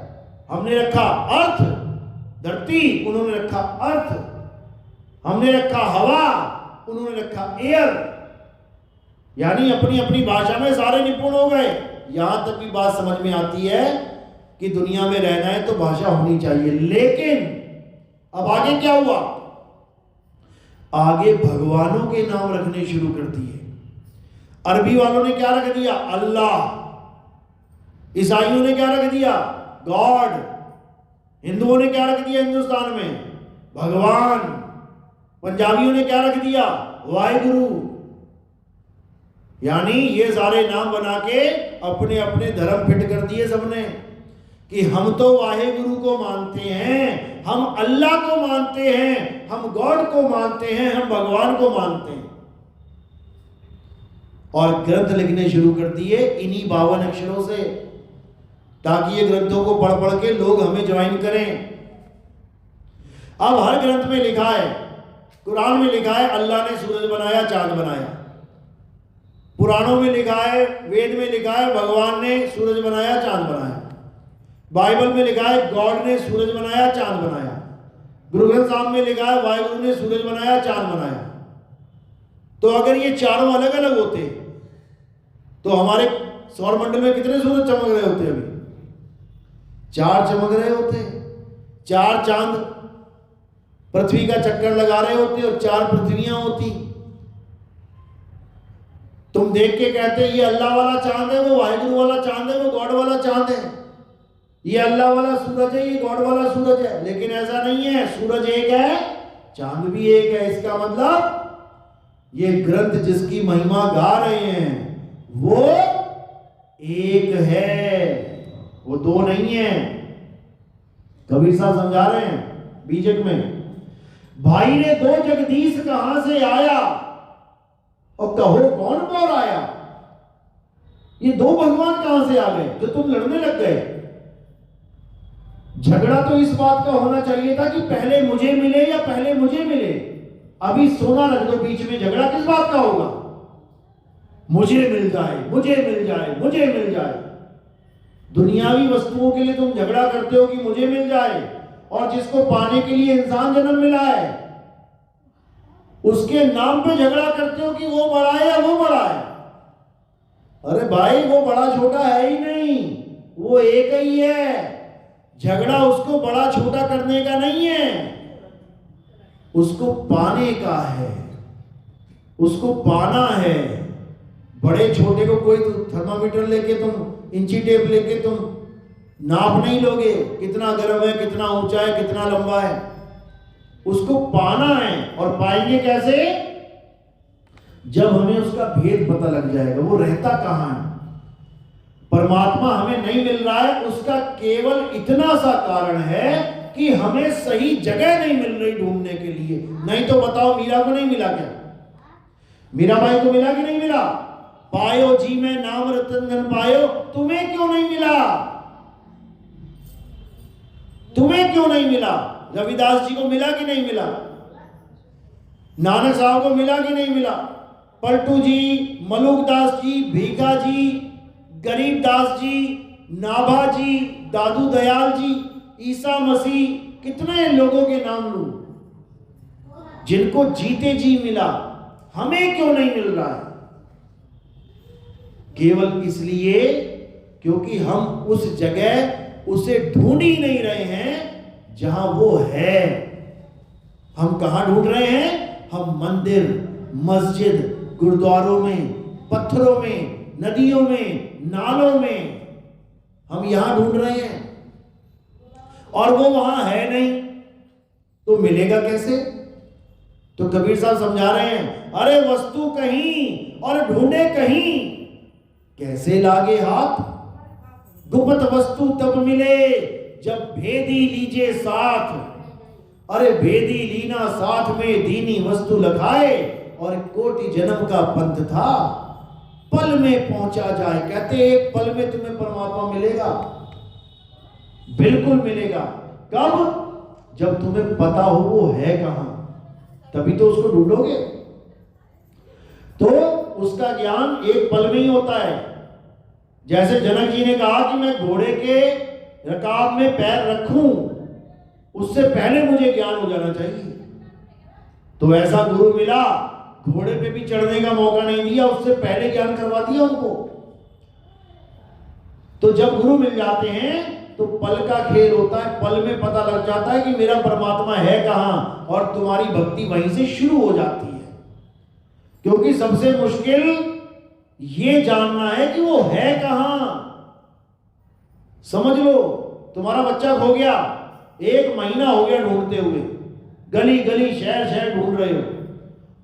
हमने रखा अर्थ, धरती, उन्होंने रखा अर्थ। हमने रखा हवा, उन्होंने रखा एयर। यानी अपनी अपनी भाषा में सारे निपुण हो गए। यहां तक भी बात समझ में आती है कि दुनिया में रहना है तो भाषा होनी चाहिए। लेकिन अब आगे क्या हुआ? आगे भगवानों के नाम रखने शुरू कर दिए। अरबी वालों ने क्या रख दिया? अल्लाह। ईसाइयों ने क्या रख दिया? गॉड। हिंदुओं ने क्या रख दिया हिंदुस्तान में? भगवान। पंजाबियों ने क्या रख दिया? वाहिगुरु। यानी ये सारे नाम बना के अपने अपने धर्म फिट कर दिए सबने कि हम तो वाहिगुरु को मानते हैं, हम अल्लाह को मानते हैं, हम गॉड को मानते हैं, हम भगवान को मानते हैं। और ग्रंथ लिखने शुरू कर दिए इन्हीं 52 अक्षरों से, ताकि ये ग्रंथों को पढ़ पढ़ के लोग हमें ज्वाइन करें। अब हर ग्रंथ में लिखा है, कुरान में लिखा है अल्लाह ने सूरज बनाया, चांद बनाया। पुराणों में लिखा है, वेद में लिखा है भगवान ने सूरज बनाया, चांद बनाया। बाइबल में लिखा है गॉड ने सूरज बनाया, चांद बनाया। गुरु ग्रंथ साहब में लिखा है वाहिगुरु ने सूरज बनाया, चांद बनाया। तो अगर ये चारों अलग अलग होते तो हमारे सौर मंडल में कितने सूरज चमक रहे होते? अभी 4 चमक रहे होते। 4 चांद पृथ्वी का चक्कर लगा रहे होते और 4 पृथ्वियां होती। तुम देख के कहते ये अल्लाह वाला चांद है, वो वाहिगुरु वाला चांद है, वो गॉड वाला चांद है। ये अल्लाह वाला सूरज है, ये गॉड वाला सूरज है। लेकिन ऐसा नहीं है, सूरज एक है, चांद भी एक है। इसका मतलब ये ग्रंथ जिसकी महिमा गा रहे हैं वो एक है, वो 2 नहीं है। कबीर साहब समझा रहे हैं बीजक में, भाई ने 2 जगदीश कहां से आया और कहो कौन बोल आया। ये 2 भगवान कहां से आ गए जो तुम लड़ने लग गए? झगड़ा तो इस बात का होना चाहिए था कि पहले मुझे मिले या पहले मुझे मिले। अभी सोना रख दो बीच में, झगड़ा किस बात का होगा? मुझे मिल जाए, मुझे मिल जाए, मुझे मिल जाए। दुनियावी वस्तुओं के लिए तुम झगड़ा करते हो कि मुझे मिल जाए, और जिसको पाने के लिए इंसान जन्म मिला है उसके नाम पे झगड़ा करते हो कि वो बड़ा है या वो बड़ा है। अरे भाई वो बड़ा छोटा है ही नहीं, वो एक ही है। झगड़ा उसको बड़ा छोटा करने का नहीं है, उसको पाने का है, उसको पाना है। बड़े छोटे को कोई थर्मामीटर लेके तुम इंची टेप लेके तुम नाप नहीं लोगे कितना गर्म है, कितना ऊंचा है, कितना लंबा है। उसको पाना है। और पाएंगे कैसे? जब हमें उसका भेद पता लग जाएगा, वो रहता कहां है। परमात्मा हमें नहीं मिल रहा है, उसका केवल इतना सा कारण है कि हमें सही जगह नहीं मिल रही ढूंढने के लिए। नहीं तो बताओ मीरा को नहीं मिला क्या? मीराबाई को मिला कि नहीं मिला? पायो जी में नाम रतन धन पायो, तुम्हें क्यों नहीं मिला? तुम्हें क्यों नहीं मिला? रविदास जी को मिला कि नहीं मिला? नानक साहब को मिला कि नहीं मिला? पलटू जी, मलुकदास जी, भीखा जी, गरीबदास जी, नाभा जी, दादू दयाल जी, ईसा मसीह, कितने लोगों के नाम लूं जिनको जीते जी मिला। हमें क्यों नहीं मिल रहा है? केवल इसलिए क्योंकि हम उस जगह उसे ढूंढ ही नहीं रहे हैं जहां वो है। हम कहां ढूंढ रहे हैं? हम मंदिर, मस्जिद, गुरुद्वारों में, पत्थरों में, नदियों में, नालों में, हम यहां ढूंढ रहे हैं और वो वहां है नहीं, तो मिलेगा कैसे? तो कबीर साहब समझा रहे हैं, अरे वस्तु कहीं और ढूंढे कहीं, कैसे लागे हाथ। गुप्त वस्तु तब मिले जब भेदी लीजे साथ। अरे भेदी लीना साथ में दीनी वस्तु लखाए, और कोटि जन्म का पंथ था पल में पहुंचा जाए। कहते एक पल में तुम्हें परमात्मा मिलेगा, बिल्कुल मिलेगा। कब? जब तुम्हें पता हो वो है कहां, तभी तो उसको ढूंढोगे। तो उसका ज्ञान एक पल में ही होता है। जैसे जनक जी ने कहा कि मैं घोड़े के रकाब में पैर रखूं, उससे पहले मुझे ज्ञान हो जाना चाहिए। तो ऐसा गुरु मिला, घोड़े पे भी चढ़ने का मौका नहीं दिया, उससे पहले ज्ञान करवा दिया उनको। तो जब गुरु मिल जाते हैं तो पल का खेल होता है, पल में पता लग जाता है कि मेरा परमात्मा है कहां, और तुम्हारी भक्ति वहीं से शुरू हो जाती है। क्योंकि सबसे मुश्किल ये जानना है कि वो है कहां। समझ लो, तुम्हारा बच्चा खो गया, 1 महीना हो गया ढूंढते हुए, गली गली शहर शहर ढूंढ रहे हो,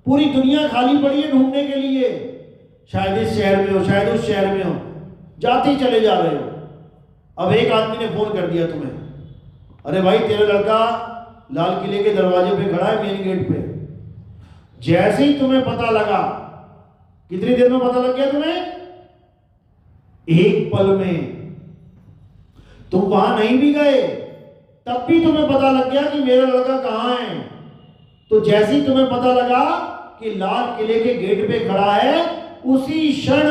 पूरी दुनिया खाली पड़ी है ढूंढने के लिए। शायद इस शहर में हो, शायद उस शहर में हो, जाते ही चले जा रहे हो। अब एक आदमी ने फोन कर दिया तुम्हें, अरे भाई तेरा लड़का लाल किले के दरवाजे पे खड़ा है, मेन गेट पे। जैसे ही तुम्हें पता लगा, कितनी देर में पता लग गया तुम्हें? एक पल में। तुम वहां नहीं भी गए तब भी तुम्हें पता लग गया कि मेरा लड़का कहां है। तो जैसे ही तुम्हें पता लगा कि लाल किले के गेट पे खड़ा है, उसी क्षण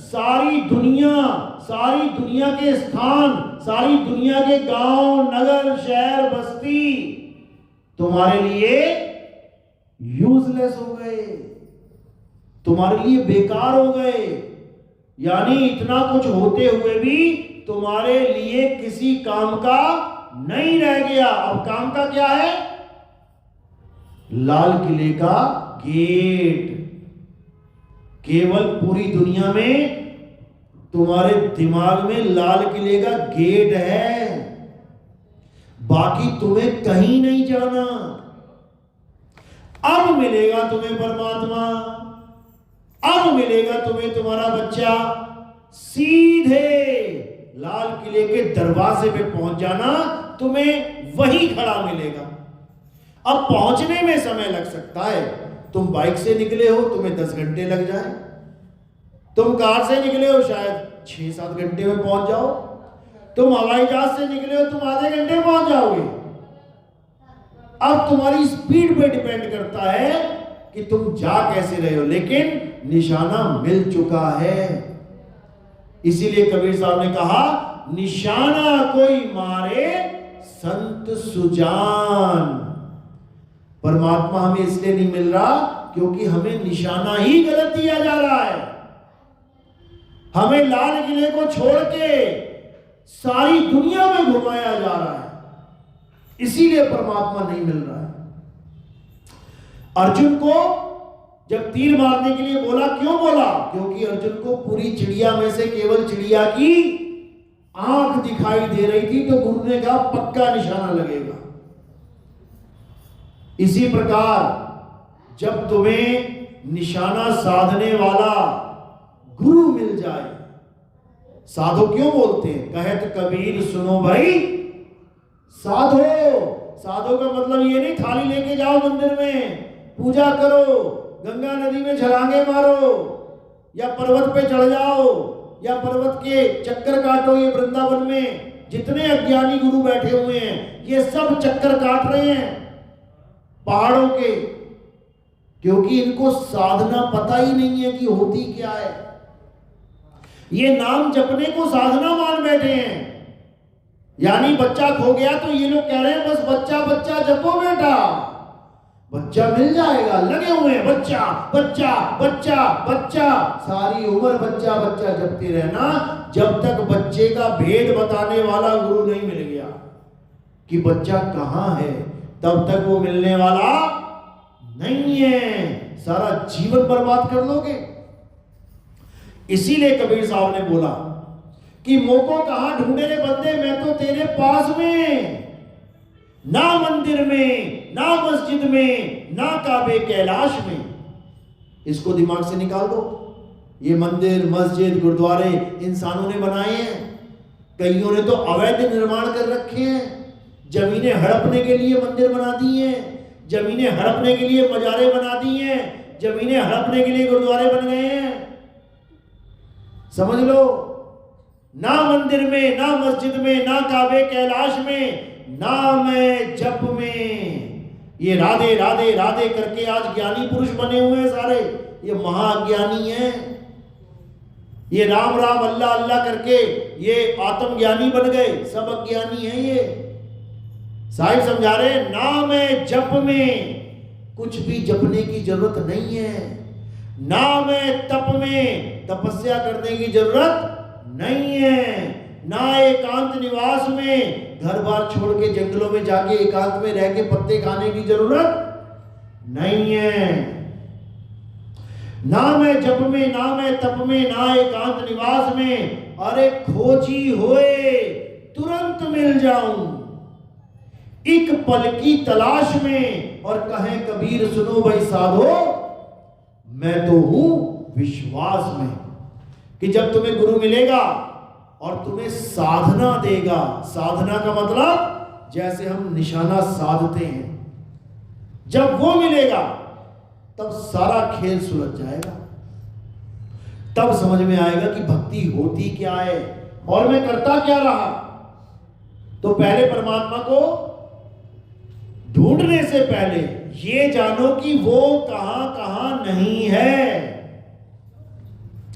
सारी दुनिया के स्थान, सारी दुनिया के गांव, नगर, शहर, बस्ती तुम्हारे लिए यूजलेस हो गए, तुम्हारे लिए बेकार हो गए। यानी इतना कुछ होते हुए भी तुम्हारे लिए किसी काम का नहीं रह गया। अब काम का क्या है? लाल किले का गेट। केवल पूरी दुनिया में तुम्हारे दिमाग में लाल किले का गेट है, बाकी तुम्हें कहीं नहीं जाना। अब मिलेगा तुम्हें परमात्मा, अब मिलेगा तुम्हें तुम्हारा बच्चा। सीधे लाल किले के दरवाजे पे पहुंच जाना, तुम्हें वही खड़ा मिलेगा। अब पहुंचने में समय लग सकता है। तुम बाइक से निकले हो, तुम्हें 10 घंटे लग जाए। तुम कार से निकले हो, शायद 6-7 घंटे में पहुंच जाओ। तुम हवाई जहाज से निकले हो, तुम आधे घंटे में पहुंच जाओगे। अब तुम्हारी स्पीड पे डिपेंड करता है कि तुम जा कैसे रहे हो, लेकिन निशाना मिल चुका है। इसीलिए कबीर साहब ने कहा, निशाना कोई मारे संत सुजान। परमात्मा हमें इसलिए नहीं मिल रहा क्योंकि हमें निशाना ही गलत दिया जा रहा है। हमें लाल किले को छोड़ के सारी दुनिया में घुमाया जा रहा है, इसीलिए परमात्मा नहीं मिल रहा है। अर्जुन को जब तीर मारने के लिए बोला, क्यों बोला? क्योंकि अर्जुन को पूरी चिड़िया में से केवल चिड़िया की आंख दिखाई दे रही थी, तो गुरु ने कहा पक्का निशाना लगेगा। इसी प्रकार जब तुम्हें निशाना साधने वाला गुरु मिल जाए, साधो क्यों बोलते हैं? कहत कबीर सुनो भाई साधो। साधो का मतलब ये नहीं थाली लेके जाओ मंदिर में पूजा करो, गंगा नदी में छलांगे मारो, या पर्वत पे चढ़ जाओ, या पर्वत के चक्कर काटो। ये वृंदावन में जितने अज्ञानी गुरु बैठे हुए हैं, ये सब चक्कर काट रहे हैं पहाड़ों के, क्योंकि इनको साधना पता ही नहीं है कि होती क्या है। ये नाम जपने को साधना मान बैठे हैं। यानी बच्चा खो गया तो ये लोग कह रहे हैं बस बच्चा बच्चा जपो बेटा, बच्चा मिल जाएगा। लगे हुए हैं बच्चा बच्चा बच्चा बच्चा, सारी उम्र बच्चा बच्चा जपते रहना, जब तक बच्चे का भेद बताने वाला गुरु नहीं मिल गया कि बच्चा कहां है, तब तक वो मिलने वाला नहीं है। सारा जीवन बर्बाद कर लोगे। इसीलिए कबीर साहब ने बोला कि मोको कहां ढूंढे रे बंदे, मैं तो तेरे पास में, ना मंदिर में, ना मस्जिद में, ना काबे कैलाश में। इसको दिमाग से निकाल दो। ये मंदिर, मस्जिद, गुरुद्वारे इंसानों ने बनाए हैं। कईयों ने तो अवैध निर्माण कर रखे हैं। जमीनें हड़पने के लिए मंदिर बना दी हैं, जमीनें हड़पने के लिए मजारे बना दी हैं, जमीनें हड़पने के लिए गुरुद्वारे बन गए हैं। समझ लो, ना मंदिर में, ना मस्जिद में, ना काबे कैलाश में, नाम है जप में। ये राधे राधे राधे करके आज ज्ञानी पुरुष बने हुए हैं सारे, ये महाज्ञानी हैं। ये राम राम अल्लाह अल्लाह करके ये आत्मज्ञानी बन गए, सब अज्ञानी हैं ये। साहिब समझा रहे, नाम है जप में, कुछ भी जपने की जरूरत नहीं है। नाम है तप में, तपस्या करने की जरूरत नहीं है। ना एकांत निवास में, घर बार छोड़ के जंगलों में जाके एकांत में रह के पत्ते खाने की जरूरत नहीं है। नाम है जप में, नाम है तप में, ना एकांत निवास में। अरे खोजी होए तुरंत मिल जाऊं, एक पल की तलाश में। और कहे कबीर सुनो भाई साधो, मैं तो हूं विश्वास में, कि जब तुम्हें गुरु मिलेगा और तुम्हें साधना देगा। साधना का मतलब जैसे हम निशाना साधते हैं, जब वो मिलेगा तब सारा खेल सुलझ जाएगा। तब समझ में आएगा कि भक्ति होती क्या है और मैं करता क्या रहा। तो पहले परमात्मा को ढूंढने से पहले ये जानो कि वो कहां कहां नहीं है।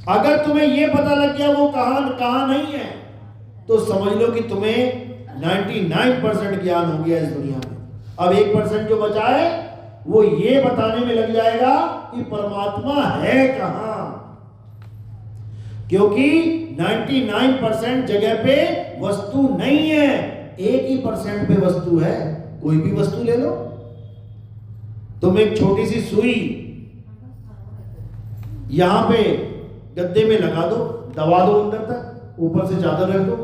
अगर तुम्हें ये पता लग गया वो कहां कहां नहीं है, तो समझ लो कि तुम्हें 99% ज्ञान हो गया इस दुनिया में। अब 1% जो बचा है वो ये बताने में लग जाएगा कि परमात्मा है कहां। क्योंकि 99% जगह पे वस्तु नहीं है, 1% पे वस्तु है। कोई भी वस्तु ले लो, तुम एक छोटी सी सुई यहां पे गद्दे में लगा दो, दबा दो अंदर तक, ऊपर से चादर रख दो।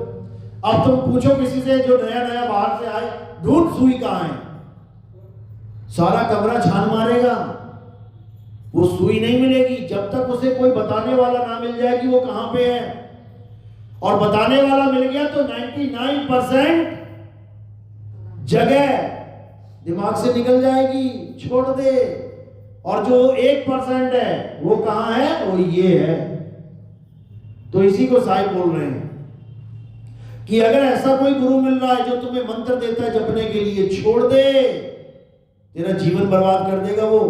अब तुम पूछो किसी से जो नया नया बाहर से आए, ढूंढ सुई कहां है, सारा कमरा छान मारेगा, वो सुई नहीं मिलेगी जब तक उसे कोई बताने वाला ना मिल जाए कि वो कहां पे है। और बताने वाला मिल गया तो 99% जगह दिमाग से निकल जाएगी, छोड़ दे। और जो 1% है वो कहां है, वो ये है। तो इसी को साईं बोल रहे हैं कि अगर ऐसा कोई गुरु मिल रहा है जो तुम्हें मंत्र देता है जपने के लिए, छोड़ दे, तेरा जीवन बर्बाद कर देगा वो।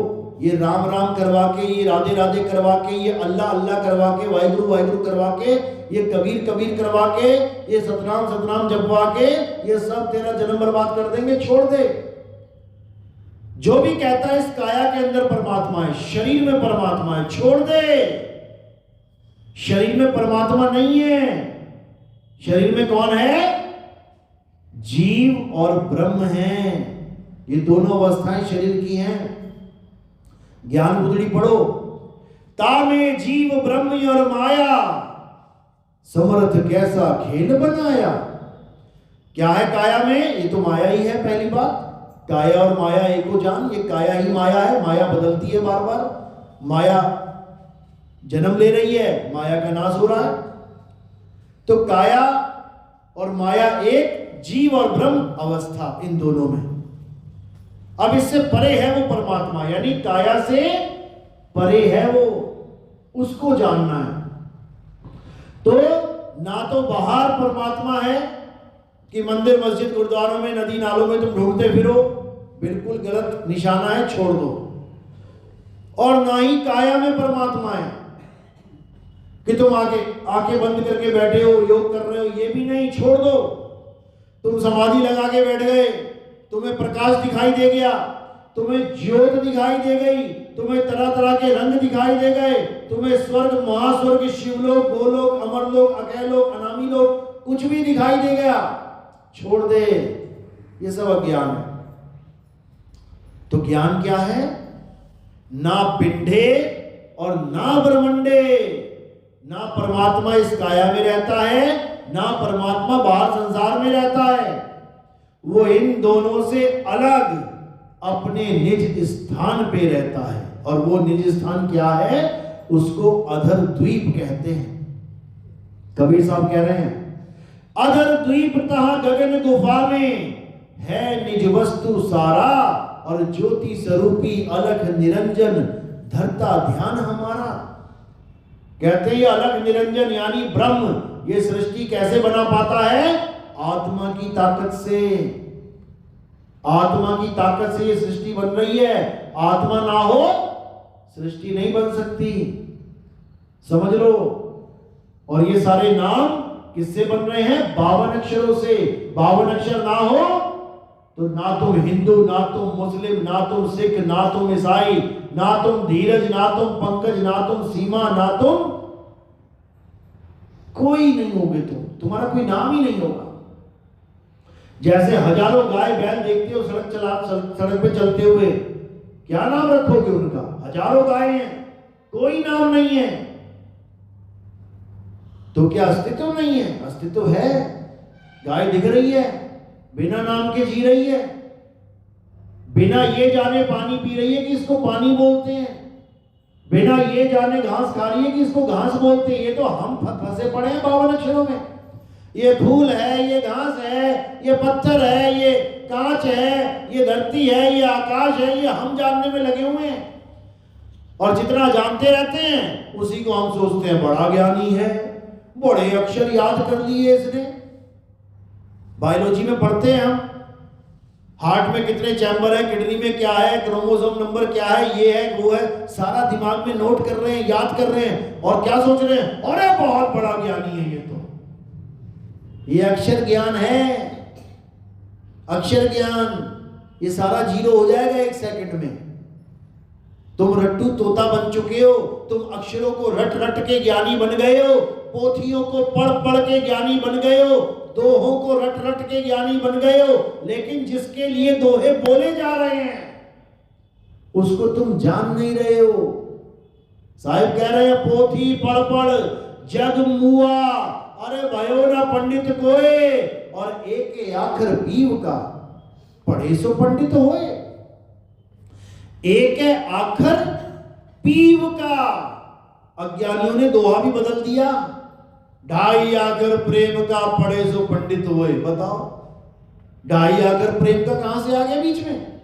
ये राम राम करवा के, ये राधे राधे करवा के, ये अल्लाह अल्लाह करवा के, वाहिगुरु वाहिगुरु करवा के, ये कबीर कबीर करवा के, ये सतनाम सतनाम जपवा के, ये सब तेरा जन्म बर्बाद कर देंगे। छोड़ दे। जो भी कहता है इस काया के अंदर परमात्मा है, शरीर में परमात्मा है, छोड़ दे। शरीर में परमात्मा नहीं है। शरीर में कौन है? जीव और ब्रह्म है। ये दोनों अवस्थाएं शरीर की हैं। ज्ञान बुद्धि पढ़ो। तामे जीव ब्रह्म और माया, समर्थ कैसा खेल बनाया। क्या है काया में? ये तो माया ही है। पहली बात, काया और माया एक को जान। ये काया ही माया है। माया बदलती है बार बार, माया जन्म ले रही है, माया का नाश हो रहा है। तो काया और माया एक, जीव और ब्रह्म अवस्था, इन दोनों में। अब इससे परे है वो परमात्मा, यानी काया से परे है वो, उसको जानना है। तो ना तो बाहर परमात्मा है कि मंदिर मस्जिद गुरुद्वारों में नदी नालों में तुम ढूंढते फिरो, बिल्कुल गलत निशाना है, छोड़ दो। और ना ही काया में परमात्मा है कि तुम आंखें बंद करके बैठे हो, योग कर रहे हो, ये भी नहीं, छोड़ दो। तुम समाधि लगा के बैठ गए, तुम्हें प्रकाश दिखाई दे गया, तुम्हें ज्योत दिखाई दे गई, तुम्हें तरह तरह के रंग दिखाई दे गए, तुम्हें स्वर्ग महास्वर्ग शिवलोक गोलोक अमरलोक अकैलोक अनामी लोक कुछ भी दिखाई दे गया, छोड़ दे। ये सब अज्ञान है। तो ज्ञान क्या है? ना पिंडे और ना ब्रह्मंडे। ना परमात्मा इस काया में रहता है, ना परमात्मा बाहर संसार में रहता है। वो इन दोनों से अलग अपने निज स्थान पे रहता है। और वो निज स्थान क्या है? उसको अधर द्वीप कहते हैं। कबीर साहब कह रहे हैं, अधर द्वीप तहा गगन गुफा में है निज वस्तु सारा, और ज्योति स्वरूपी अलख निरंजन धरता ध्यान हमारा। कहते हैं ये अलख निरंजन यानी ब्रह्म, ये सृष्टि कैसे बना पाता है? आत्मा की ताकत से। आत्मा की ताकत से ये सृष्टि बन रही है। आत्मा ना हो सृष्टि नहीं बन सकती, समझ लो। और ये सारे नाम किससे बन रहे हैं? 52 अक्षरों से। 52 अक्षर ना हो तो ना तुम हिंदू, ना तुम मुस्लिम, ना तुम सिख, ना तुम ईसाई, ना तुम धीरज, ना तुम पंकज, ना तुम सीमा, ना तुम कोई नहीं होगे। तुम्हारा कोई नाम ही नहीं होगा। जैसे हजारों गाय बैल देखते हो सड़क पे चलते हुए, क्या नाम रखोगे उनका? हजारों गाय हैं, कोई नाम नहीं है। तो क्या अस्तित्व नहीं है? अस्तित्व है। गाय दिख रही है, बिना नाम के जी रही है, बिना ये जाने पानी पी रही है कि इसको पानी बोलते हैं, बिना ये जाने घास खा रही है कि इसको घास बोलते हैं। ये तो हम फंसे पड़े हैं 52 अक्षरों में। ये फूल है, ये घास है, ये पत्थर है, ये कांच है, ये धरती है, ये आकाश है, ये हम जानने में लगे हुए हैं। और जितना जानते रहते हैं उसी को हम सोचते हैं बड़ा ज्ञानी है, बड़े अक्षर याद कर लिए इसने। बायोलॉजी में पढ़ते हैं हम, हार्ट में कितने चैम्बर है, किडनी में क्या है, क्रोमोसोम नंबर क्या है, ये है वो है, सारा दिमाग में नोट कर रहे हैं, याद कर रहे हैं। और क्या सोच रहे हैं, अरे बहुत बड़ा ज्ञानी है ये तो। ये अक्षर ज्ञान है, अक्षर ज्ञान। ये सारा जीरो हो जाएगा 1 सेकंड में। तुम रट्टू तोता बन चुके हो, तुम अक्षरों को रट रट के ज्ञानी बन गए हो, पोथियों को पढ़ पढ़ के ज्ञानी बन गए हो, दोहों को रट रट के ज्ञानी बन गए हो। लेकिन जिसके लिए दोहे बोले जा रहे हैं उसको तुम जान नहीं रहे हो। साहिब कह रहे हैं पोथी पढ़ पढ़ जग मुआ, अरे भयो ना पंडित कोई, और एक आखर पीव का पढ़े सो पंडित होए। एक आखर पीव का, अज्ञानियों ने दोहा भी बदल दिया। 2.5 आखर प्रेम का पढ़े सो पंडित होए। बताओ 2.5 आखर प्रेम का कहां से आ गया बीच में?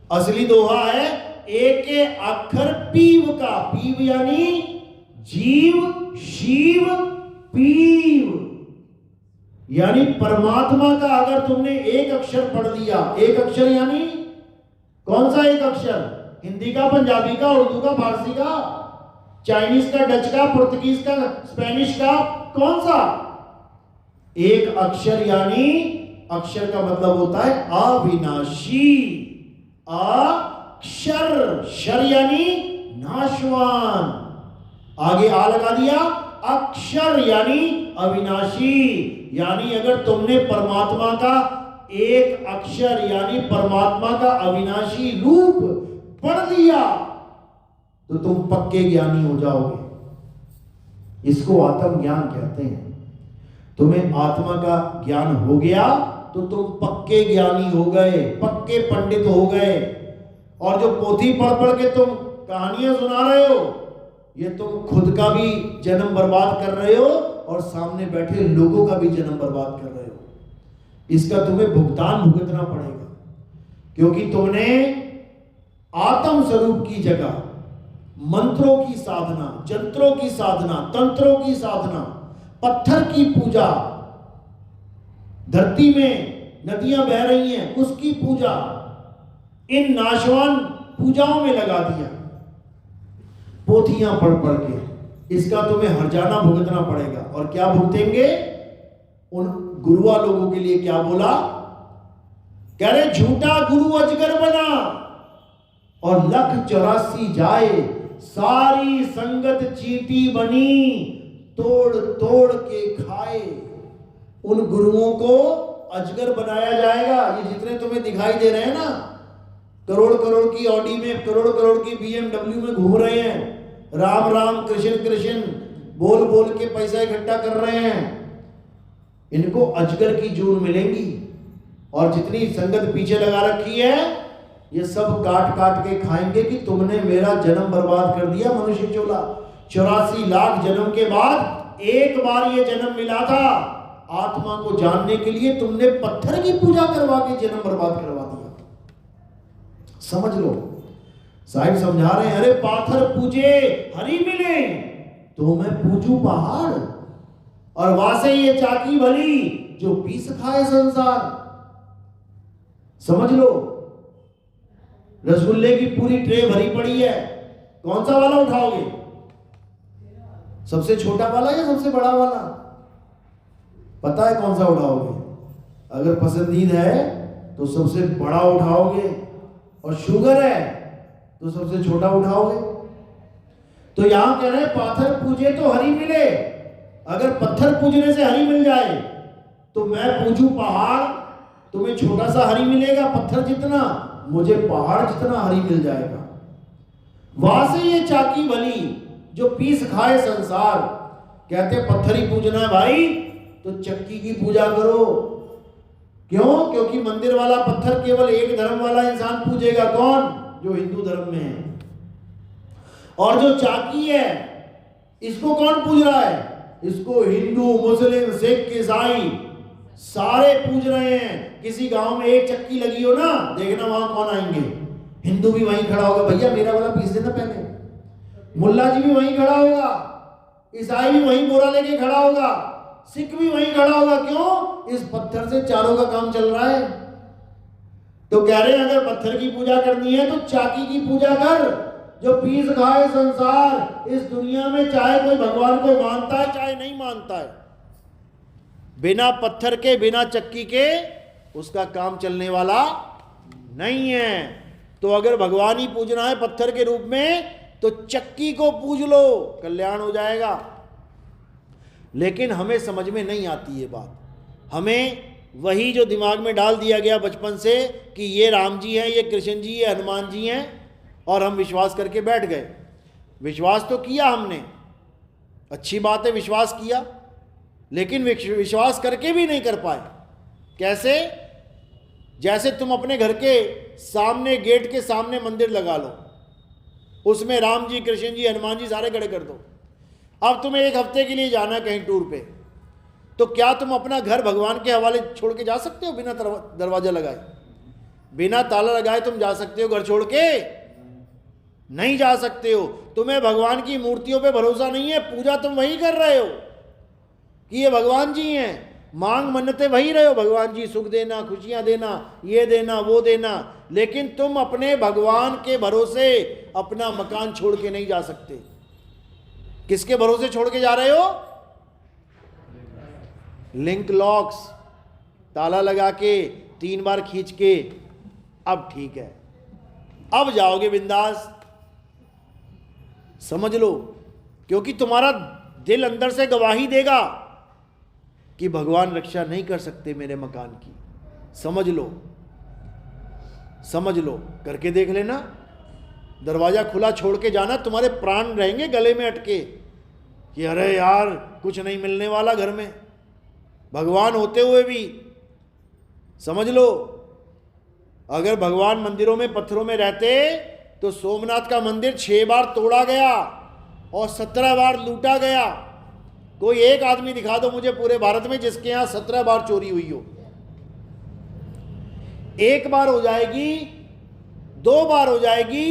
असली दोहा है एक अक्षर पीव का। पीव यानी जीव शिव पीव, यानी परमात्मा का अगर तुमने एक अक्षर पढ़ लिया, एक अक्षर यानी कौन सा एक अक्षर? हिंदी का, पंजाबी का, उर्दू का, फारसी का, चाइनीज का, डच का, पुर्तगीज का, स्पेनिश का, कौन सा? एक अक्षर यानी, अक्षर का मतलब होता है अविनाशी। अक्षर, शर यानी नाशवान, आगे आ लगा दिया, अक्षर यानी अविनाशी। यानी अगर तुमने परमात्मा का एक अक्षर यानी परमात्मा का अविनाशी रूप पढ़ लिया तो तुम पक्के ज्ञानी हो जाओगे। इसको आत्म ज्ञान कहते हैं। तुम्हें आत्मा का ज्ञान हो गया तो तुम पक्के ज्ञानी हो गए, पक्के पंडित हो गए। और जो पोथी पढ़ पढ़ के तुम कहानियां सुना रहे हो, ये तुम खुद का भी जन्म बर्बाद कर रहे हो और सामने बैठे लोगों का भी जन्म बर्बाद कर रहे हो। इसका तुम्हें भुगतान भुगतना पड़ेगा, क्योंकि तुमने आत्म स्वरूप की जगह मंत्रों की साधना, जंत्रों की साधना, तंत्रों की साधना, पत्थर की पूजा, धरती में नदियां बह रही हैं उसकी पूजा, इन नाशवान पूजाओं में लगा दिया पोथियां पढ़ पढ़ के। इसका तुम्हें हर्जाना भुगतना पड़ेगा। और क्या भुगतेंगे? उन गुरुआ लोगों के लिए क्या बोला? कह रहे झूठा गुरु अजगर बना और 1,84 जाए, सारी संगत चींटी बनी, तोड़ तोड़ के खाए। उन गुरुओं को अजगर बनाया जाएगा। ये जितने तुम्हें दिखाई दे रहे हैं ना, करोड़ करोड़ की ऑडी में, करोड़ करोड़ की BMW में घूम रहे हैं, राम राम कृष्ण कृष्ण बोल बोल के पैसा इकट्ठा कर रहे हैं, इनको अजगर की जून मिलेंगी। और जितनी संगत पीछे लगा रखी है ये सब काट काट के खाएंगे कि तुमने मेरा जन्म बर्बाद कर दिया। मनुष्य चोला 84 लाख जन्म के बाद एक बार ये जन्म मिला था। आत्मा को जानने के लिए तुमने पत्थर की पूजा करवा के जन्म बर्बाद करवा दिया। समझ लो, साहिब समझा रहे हैं, अरे पाथर पूजे हरि मिले तो मैं पूजू पहाड़, और वासे ये चाकी भली जो पीस खाए संसार। समझ लो, रसगुल्ले की पूरी ट्रे भरी पड़ी है, कौन सा वाला उठाओगे? सबसे छोटा वाला या सबसे बड़ा वाला? पता है कौन सा उठाओगे? अगर पसंदीदा है तो सबसे बड़ा उठाओगे, और शुगर है तो सबसे छोटा उठाओगे। तो यहां कह रहे हैं पाथर पूजे तो हरि मिले। अगर पत्थर पूजने से हरि मिल जाए तो मैं पूजू पहाड़, तुम्हें छोटा सा हरि मिलेगा पत्थर जितना, मुझे पहाड़ जितना हरि मिल जाएगा। वहां से ये चाकी भली जो पीस खाए संसार। कहते पत्थर ही पूजना है भाई तो चक्की की पूजा करो। क्यों? क्योंकि मंदिर वाला पत्थर केवल एक धर्म वाला इंसान पूजेगा। कौन? जो हिंदू धर्म में है। और जो चाकी है इसको कौन पूज रहा है? इसको हिंदू, मुस्लिम, सिख, ईसाई सारे पूज रहे हैं। किसी गांव में एक चक्की लगी हो ना, देखना वहां कौन आएंगे। हिंदू भी वहीं खड़ा होगा, भैया मेरा वाला पीस देना पहले। मुल्ला जी भी वहीं खड़ा होगा, ईसाई भी वहीं बोरा लेके खड़ा होगा, सिख भी वहीं खड़ा होगा। क्यों? इस पत्थर से चारों का काम चल रहा है। तो कह रहे हैं अगर पत्थर की पूजा करनी है तो चाकी की पूजा कर, जो पीस खाए संसार इस दुनिया में, चाहे कोई भगवान को मानता है चाहे नहीं मानता है। बिना पत्थर के, बिना चक्की के उसका काम चलने वाला नहीं है। तो अगर भगवान ही पूजना है पत्थर के रूप में, तो चक्की को पूज लो, कल्याण हो जाएगा। लेकिन हमें समझ में नहीं आती ये बात। हमें वही जो दिमाग में डाल दिया गया बचपन से कि ये राम जी हैं, ये कृष्ण जी, ये हनुमान जी हैं, और हम विश्वास करके बैठ गए। विश्वास तो किया हमने, अच्छी बात है, विश्वास किया, लेकिन विश्वास करके भी नहीं कर पाए। कैसे? जैसे तुम अपने घर के सामने, गेट के सामने मंदिर लगा लो, उसमें राम जी, कृष्ण जी, हनुमान जी सारे खड़े कर दो। अब तुम्हें एक हफ्ते के लिए जाना है कहीं टूर पे, तो क्या तुम अपना घर भगवान के हवाले छोड़ के जा सकते हो? बिना दरवाजा लगाए, बिना ताला लगाए तुम जा सकते हो घर छोड़ के? नहीं जा सकते हो। तुम्हें भगवान की मूर्तियों पे भरोसा नहीं है, पूजा तुम वही कर रहे हो कि ये भगवान जी हैं, मांग मन्नतें वही रहे हो, भगवान जी सुख देना, खुशियां देना, ये देना, वो देना, लेकिन तुम अपने भगवान के भरोसे अपना मकान छोड़ के नहीं जा सकते। किसके भरोसे छोड़ के जा रहे हो? लिंक लॉक्स, ताला लगा के 3 बार खींच के, अब ठीक है, अब जाओगे बिंदास। समझ लो, क्योंकि तुम्हारा दिल अंदर से गवाही देगा कि भगवान रक्षा नहीं कर सकते मेरे मकान की। समझ लो, समझ लो, करके देख लेना। दरवाजा खुला छोड़ के जाना, तुम्हारे प्राण रहेंगे गले में अटके कि अरे यार कुछ नहीं मिलने वाला घर में, भगवान होते हुए भी। समझ लो, अगर भगवान मंदिरों में, पत्थरों में रहते तो सोमनाथ का मंदिर 6 बार तोड़ा गया और 17 बार लूटा गया। कोई एक आदमी दिखा दो मुझे पूरे भारत में जिसके यहां 17 बार चोरी हुई हो। 1 बार हो जाएगी, 2 बार हो जाएगी,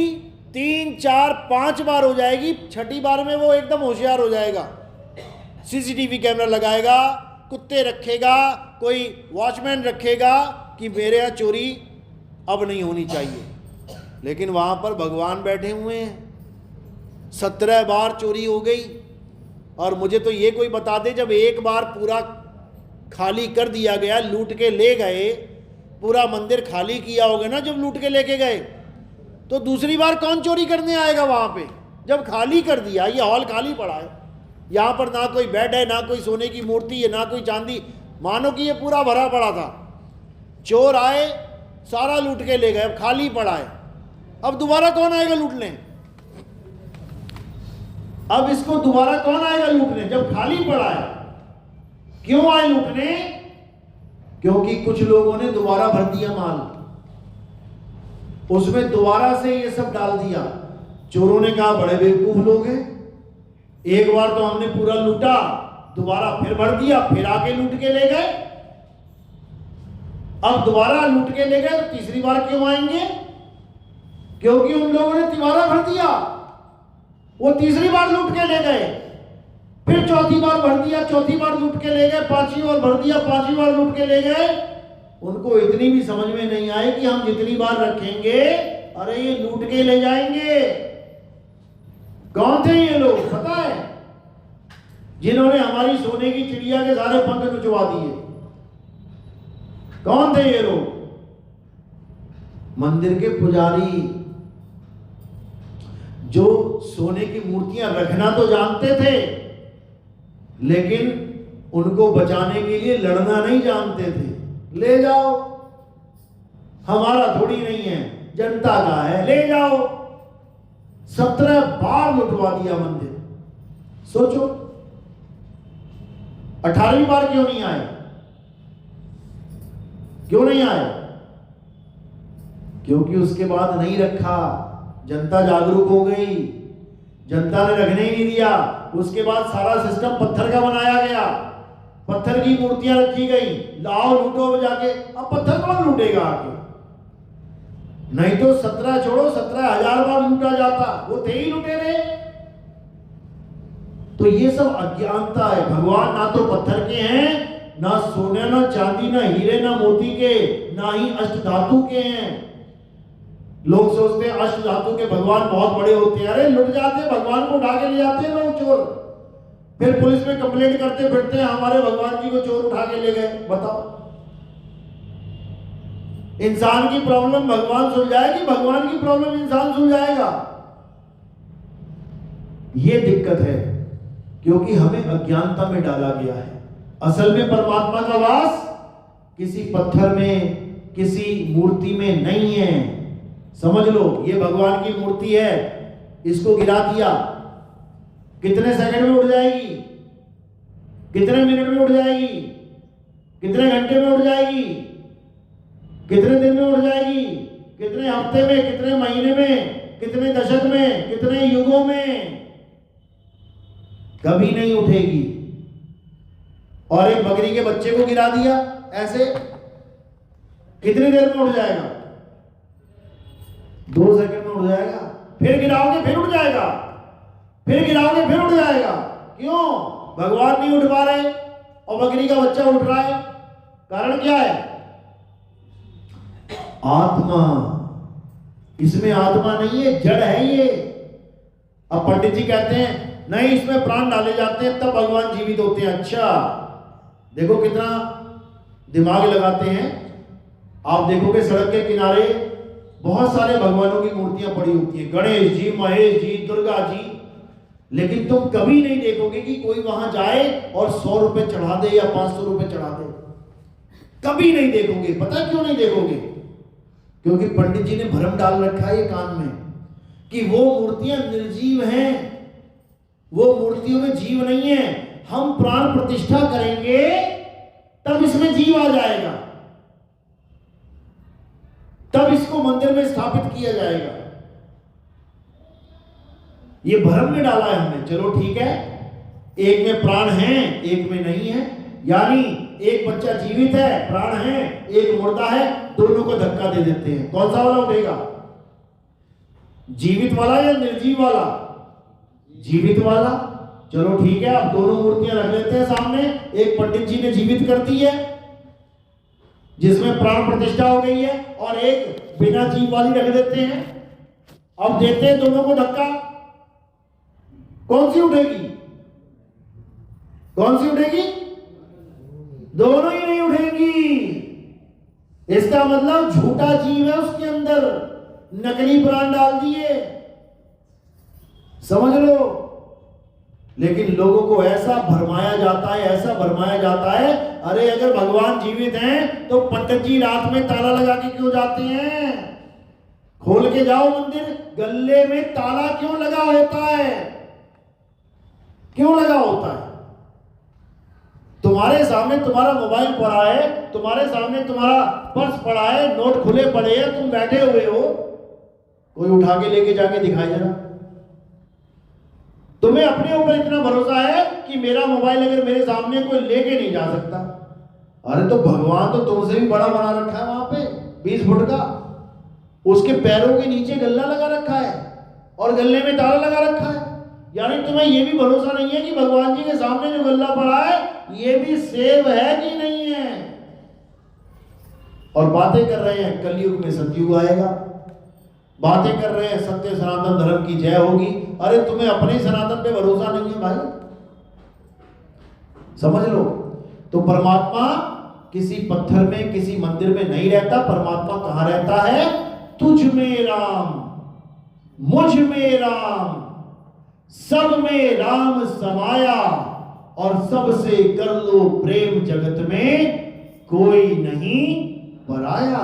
3, 4, 5 बार हो जाएगी, 6ठी बार में वो एकदम होशियार हो जाएगा। सीसीटीवी कैमरा लगाएगा, कुत्ते रखेगा, कोई वॉचमैन रखेगा कि मेरे यहाँ चोरी अब नहीं होनी चाहिए। लेकिन वहां पर भगवान बैठे हुए हैं, 17 बार चोरी हो गई। और मुझे तो ये कोई बता दे, जब 1 बार पूरा खाली कर दिया गया, लूट के ले गए, पूरा मंदिर खाली किया होगा ना जब लूट के लेके गए, तो दूसरी बार कौन चोरी करने आएगा वहां पे? जब खाली कर दिया, ये हॉल खाली पड़ा है, यहाँ पर ना कोई बेड है, ना कोई सोने की मूर्ति है, ना कोई चांदी, मानो कि ये पूरा भरा पड़ा था। चोर आए, सारा लूट के ले गए, अब खाली पड़ा है। अब दोबारा कौन आएगा लूटने? अब इसको दोबारा कौन आएगा लूटने जब खाली पड़ा है? क्यों आए लूटने? क्योंकि कुछ लोगों ने दोबारा भर दिया माल, उसमें दोबारा से ये सब डाल दिया। चोरों ने कहा बड़े बेवकूफ लोग हैं, एक बार तो हमने पूरा लूटा, दोबारा फिर भर दिया, फिर आके लूट के ले गए। अब दोबारा लूट के ले गए तो तीसरी बार क्यों आएंगे? क्योंकि उन लोगों ने दोबारा भर दिया, वो तीसरी बार लूट के ले गए, फिर चौथी बार भर दिया, चौथी बार लूट के ले गए, 5वीं बार भर दिया, 5वीं बार लूट के ले गए। उनको इतनी भी समझ में नहीं आई कि हम जितनी बार रखेंगे, अरे ये लूट के ले जाएंगे। कौन थे ये लोग पता है? जिन्होंने हमारी सोने की चिड़िया के सारे पंख नुचवा दिए। कौन थे ये लोग? मंदिर के पुजारी, जो सोने की मूर्तियां रखना तो जानते थे, लेकिन उनको बचाने के लिए लड़ना नहीं जानते थे। ले जाओ, हमारा थोड़ी नहीं है, जनता का है, ले जाओ। 17 बार लुटवा दिया मंदिर। सोचो 18वीं बार क्यों नहीं आए? क्यों नहीं आए? क्योंकि उसके बाद नहीं रखा, जनता जागरूक हो गई, जनता ने रखने ही नहीं दिया। उसके बाद सारा सिस्टम पत्थर का बनाया गया, पत्थर की मूर्तियां रखी गई, लाओ लूटो जाके। अब पत्थर कौन लूटेगा आके? नहीं तो 17 छोड़ो 17,000 बार लूटा जाता, वो थे ही लुटेरे। तो ये सब अज्ञानता है। भगवान ना तो पत्थर के हैं, ना सोने ना चांदी ना हीरे ना मोती के, ना ही अष्ट धातु के हैं। लोग सोचते हैं अष्ट धातु के भगवान बहुत बड़े होते हैं। अरे लुट जाते हैं, भगवान को उठा के ले जाते हैं लोग चोर, फिर पुलिस में कंप्लेंट करते फिरते हैं हमारे भगवान जी को चोर उठा के ले गए। बताओ, इंसान की प्रॉब्लम भगवान सुलझाएगी, भगवान की प्रॉब्लम इंसान सुलझाएगा? ये दिक्कत है, क्योंकि हमें अज्ञानता में डाला गया है। असल में परमात्मा का वास किसी पत्थर में, किसी मूर्ति में नहीं है। समझ लो, ये भगवान की मूर्ति है, इसको गिरा दिया, कितने सेकंड में उड़ जाएगी, कितने मिनट में उड़ जाएगी, कितने घंटे में उड़ जाएगी, कितने दिन में उड़ जाएगी, कितने हफ्ते में, कितने महीने में, कितने दशक में, कितने युगों में? कभी नहीं उठेगी। और एक बकरी के बच्चे को गिरा दिया ऐसे, कितनी देर में उड़ जाएगा? 2 सेकंड में उड़ जाएगा। फिर गिराओगे फिर उड़ जाएगा, फिर गिराओगे फिर उड़ जाएगा। क्यों? भगवान नहीं उठ पा रहे और बकरी का बच्चा उठ रहा है। कारण क्या है? आत्मा। इसमें आत्मा नहीं है, जड़ है ये। अब पंडित जी कहते हैं नहीं, इसमें प्राण डाले जाते हैं तब भगवान जीवित होते हैं। अच्छा, देखो कितना दिमाग लगाते हैं। आप देखोगे सड़क के किनारे बहुत सारे भगवानों की मूर्तियां पड़ी होती है, गणेश जी, महेश जी, दुर्गा जी, लेकिन तुम कभी नहीं देखोगे कि कोई वहां जाए और 100 रुपए चढ़ा दे या 500 रुपए चढ़ा दे। कभी नहीं देखोगे। पता क्यों नहीं देखोगे? क्योंकि पंडित जी ने भ्रम डाल रखा है ये कान में कि वो मूर्तियां निर्जीव हैं, वो मूर्तियों में जीव नहीं है। हम प्राण प्रतिष्ठा करेंगे तब इसमें जीव आ जाएगा, तब इसको मंदिर में स्थापित किया जाएगा। ये भ्रम में डाला है हमने। चलो ठीक है, एक में प्राण है एक में नहीं है, यानी एक बच्चा जीवित है, प्राण है, एक मुर्दा है, दोनों को धक्का दे देते हैं। कौन सा वाला उठेगा? जीवित वाला या निर्जीव वाला? जीवित वाला। चलो ठीक है, अब दोनों मूर्तियां रख लेते हैं सामने। एक पंडित जी ने जीवित कर दी है जिसमें प्राण प्रतिष्ठा हो गई है, और एक बिना जीव वाली रख देते हैं। अब देते हैं दोनों को धक्का, कौन सी उठेगी? कौन सी उठेगी? दोनों ही नहीं उठेंगी। इसका मतलब झूठा जीव है उसके अंदर, नकली प्राण डाल दिए, समझ लो। लेकिन लोगों को ऐसा भरमाया जाता है, ऐसा भरमाया जाता है, अरे अगर भगवान जीवित हैं तो पंडित जी रात में ताला लगा के क्यों जाते हैं? खोल के जाओ मंदिर, गले में ताला क्यों लगा होता है? क्यों लगा होता है? तुम्हारे सामने तुम्हारा मोबाइल पड़ा है, तुम्हारे सामने तुम्हारा पर्स पड़ा है, नोट खुले पड़े हैं, तुम बैठे हुए हो, कोई उठा के लेके जाके दिखाई जरा। तुम्हें अपने ऊपर इतना भरोसा है कि मेरा मोबाइल अगर मेरे सामने कोई लेके नहीं जा सकता। अरे तो भगवान तो तुमसे भी बड़ा बना रखा है वहां पे, 20 फुट का, उसके पैरों के नीचे गल्ला लगा रखा है और गल्ले में ताला लगा रखा है। यानी तुम्हें यह भी भरोसा नहीं है कि भगवान जी के सामने जो गल्ला पड़ा है ये भी सेव है कि नहीं है। और बातें कर रहे हैं कलयुग में सतयुग आएगा, बातें कर रहे हैं सत्य सनातन धर्म की जय होगी। अरे तुम्हें अपने सनातन पे भरोसा नहीं है भाई, समझ लो। तो परमात्मा किसी पत्थर में, किसी मंदिर में नहीं रहता। परमात्मा कहां रहता है? तुझ में राम, मुझ में राम, सब में राम समाया, और सबसे कर लो प्रेम, जगत में कोई नहीं पराया।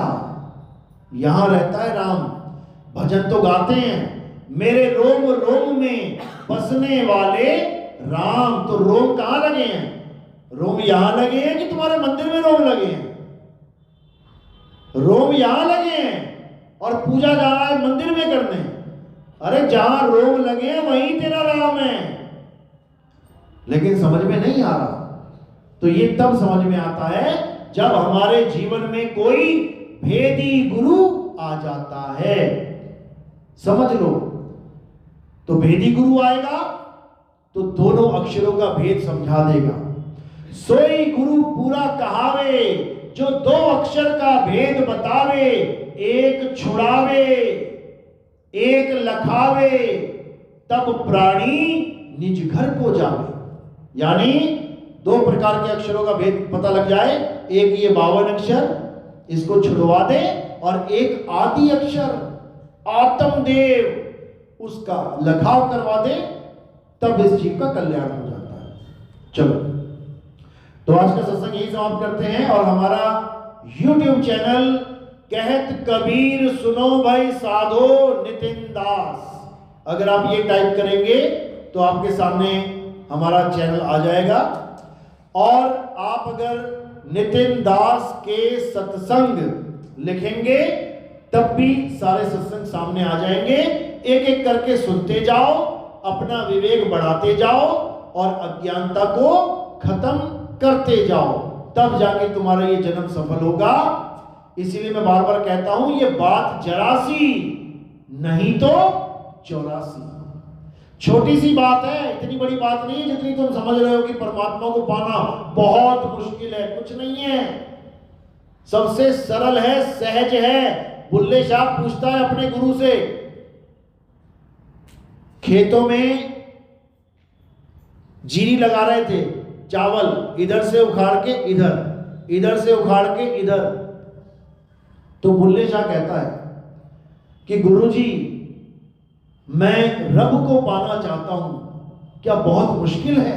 यहां रहता है राम। भजन तो गाते हैं, मेरे रोम रोम में बसने वाले राम। तो रोम कहां लगे हैं? रोम यहां लगे हैं कि तुम्हारे मंदिर में रोम लगे हैं? रोम यहां लगे हैं और पूजा जा रहा है मंदिर में करने। अरे जहां रोम लगे हैं वहीं तेरा राम है। लेकिन समझ में नहीं आ रहा। तो ये तब समझ में आता है जब हमारे जीवन में कोई भेदी गुरु आ जाता है। समझ लो, तो भेदी गुरु आएगा तो दोनों अक्षरों का भेद समझा देगा। सोई गुरु पूरा कहावे, जो दो अक्षर का भेद बतावे, एक छुड़ावे एक लखावे, तब प्राणी निज घर को जावे। यानी दो प्रकार के अक्षरों का भेद पता लग जाए, एक ये 52 अक्षर इसको छुड़वा दे, और एक आदि अक्षर आत्मदेव उसका लखाव करवा दे, तब इस जीव का कल्याण हो जाता है। चलो, तो आज का सत्संग यही समाप्त करते हैं। और हमारा YouTube चैनल कहत कबीर सुनो भाई साधो नितिन दास, अगर आप ये टाइप करेंगे तो आपके सामने हमारा चैनल आ जाएगा। और आप अगर नितिन दास के सत्संग लिखेंगे तब भी सारे सत्संग सामने आ जाएंगे। एक एक करके सुनते जाओ, अपना विवेक बढ़ाते जाओ और अज्ञानता को खत्म करते जाओ, तब जाके तुम्हारा ये जन्म सफल होगा। इसीलिए मैं बार बार कहता हूं, ये बात जरासी नहीं तो 84, छोटी सी बात है, इतनी बड़ी बात नहीं है जितनी तुम समझ रहे हो कि परमात्मा को पाना बहुत मुश्किल है। कुछ नहीं है, सबसे सरल है, सहज है। बुल्ले शाह पूछता है अपने गुरु से, खेतों में जीरी लगा रहे थे, चावल इधर से उखाड़ के इधर, इधर से उखाड़ के इधर। तो बुल्ले शाह कहता है कि गुरुजी मैं रब को पाना चाहता हूं, क्या बहुत मुश्किल है?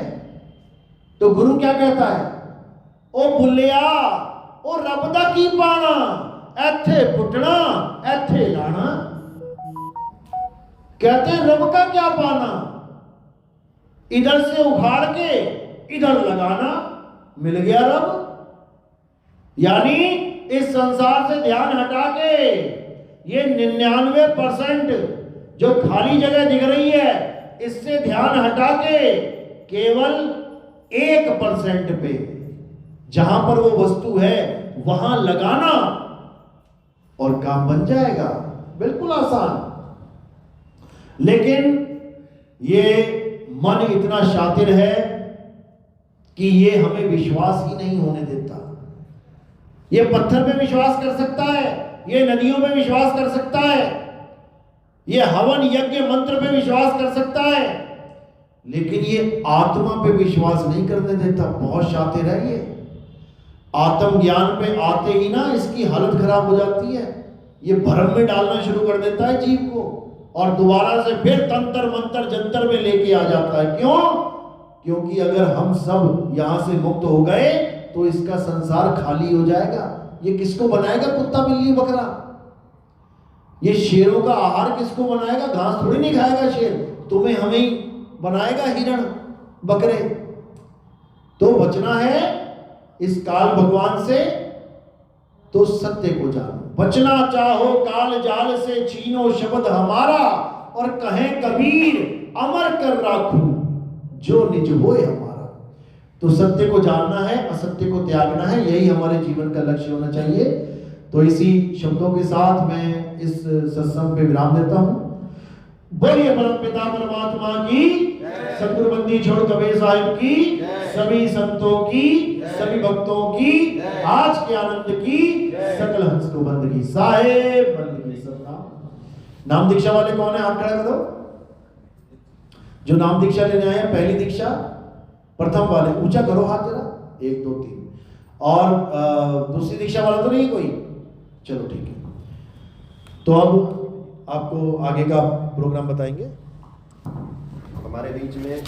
तो गुरु क्या कहता है, ओ बुल्लिया, ओ रब दा की पाना, ऐथे पुटना ऐथे लाना। कहते हैं रब का क्या पाना, इधर से उखाड़ के इधर लगाना, मिल गया रब। यानी इस संसार से ध्यान हटा के ये 99% जो खाली जगह दिख रही है, इससे ध्यान हटा के केवल 1% पे, जहां पर वो वस्तु है वहां लगाना और काम बन जाएगा। बिल्कुल आसान। लेकिन ये मन इतना शातिर है कि ये हमें विश्वास ही नहीं होने देता। ये पत्थर पे विश्वास कर सकता है, ये नदियों पे विश्वास कर सकता है, ये हवन यज्ञ मंत्र पे विश्वास कर सकता है, लेकिन ये आत्मा पे विश्वास नहीं करने देता। बहुत शातिर है ये। आत्म ज्ञान पे आते ही ना इसकी हालत खराब हो जाती है, ये भ्रम में डालना शुरू कर देता है जीव को, और दोबारा से फिर तंत्र मंत्र जंतर में लेके आ जाता है। क्यों? क्योंकि अगर हम सब यहां से मुक्त हो गए तो इसका संसार खाली हो जाएगा। ये किसको बनाएगा? कुत्ता बिल्ली बकरा। ये शेरों का आहार किसको बनाएगा? घास थोड़ी नहीं खाएगा शेर, तुम्हें हमें ही बनाएगा, हिरण बकरे। तो बचना है इस काल भगवान से, तो सत्य को जानो। बचना चाहो काल जाल से, छीनो शब्द हमारा, और कहें कबीर अमर कर राखू जो निज होए हमारा। तो सत्य को जानना है, असत्य को त्यागना है, यही हमारे जीवन का लक्ष्य होना चाहिए। तो इसी शब्दों के साथ मैं इस सत्संग पे विराम देता हूं। बोलिए परम पिता परमात्मा की, सतगुरु बंदी छोड़ कबीर साहिब की, सभी संतों की, सभी भक्तों की, आज के आनंद की, सकल हंस को बंद की, साहेब बंद की। सब नाम दीक्षा वाले कौन है? हाथ खड़ा करो। जो नाम दीक्षा लेने आए हैं, पहली दीक्षा प्रथम वाले, ऊंचा करो हाथ जरा, 1 2 3। और दूसरी दीक्षा वाला तो नहीं कोई? चलो ठीक है। तो अब आपको आगे का प्रोग्राम बताएंगे। हमारे बीच में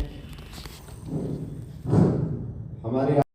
हमारे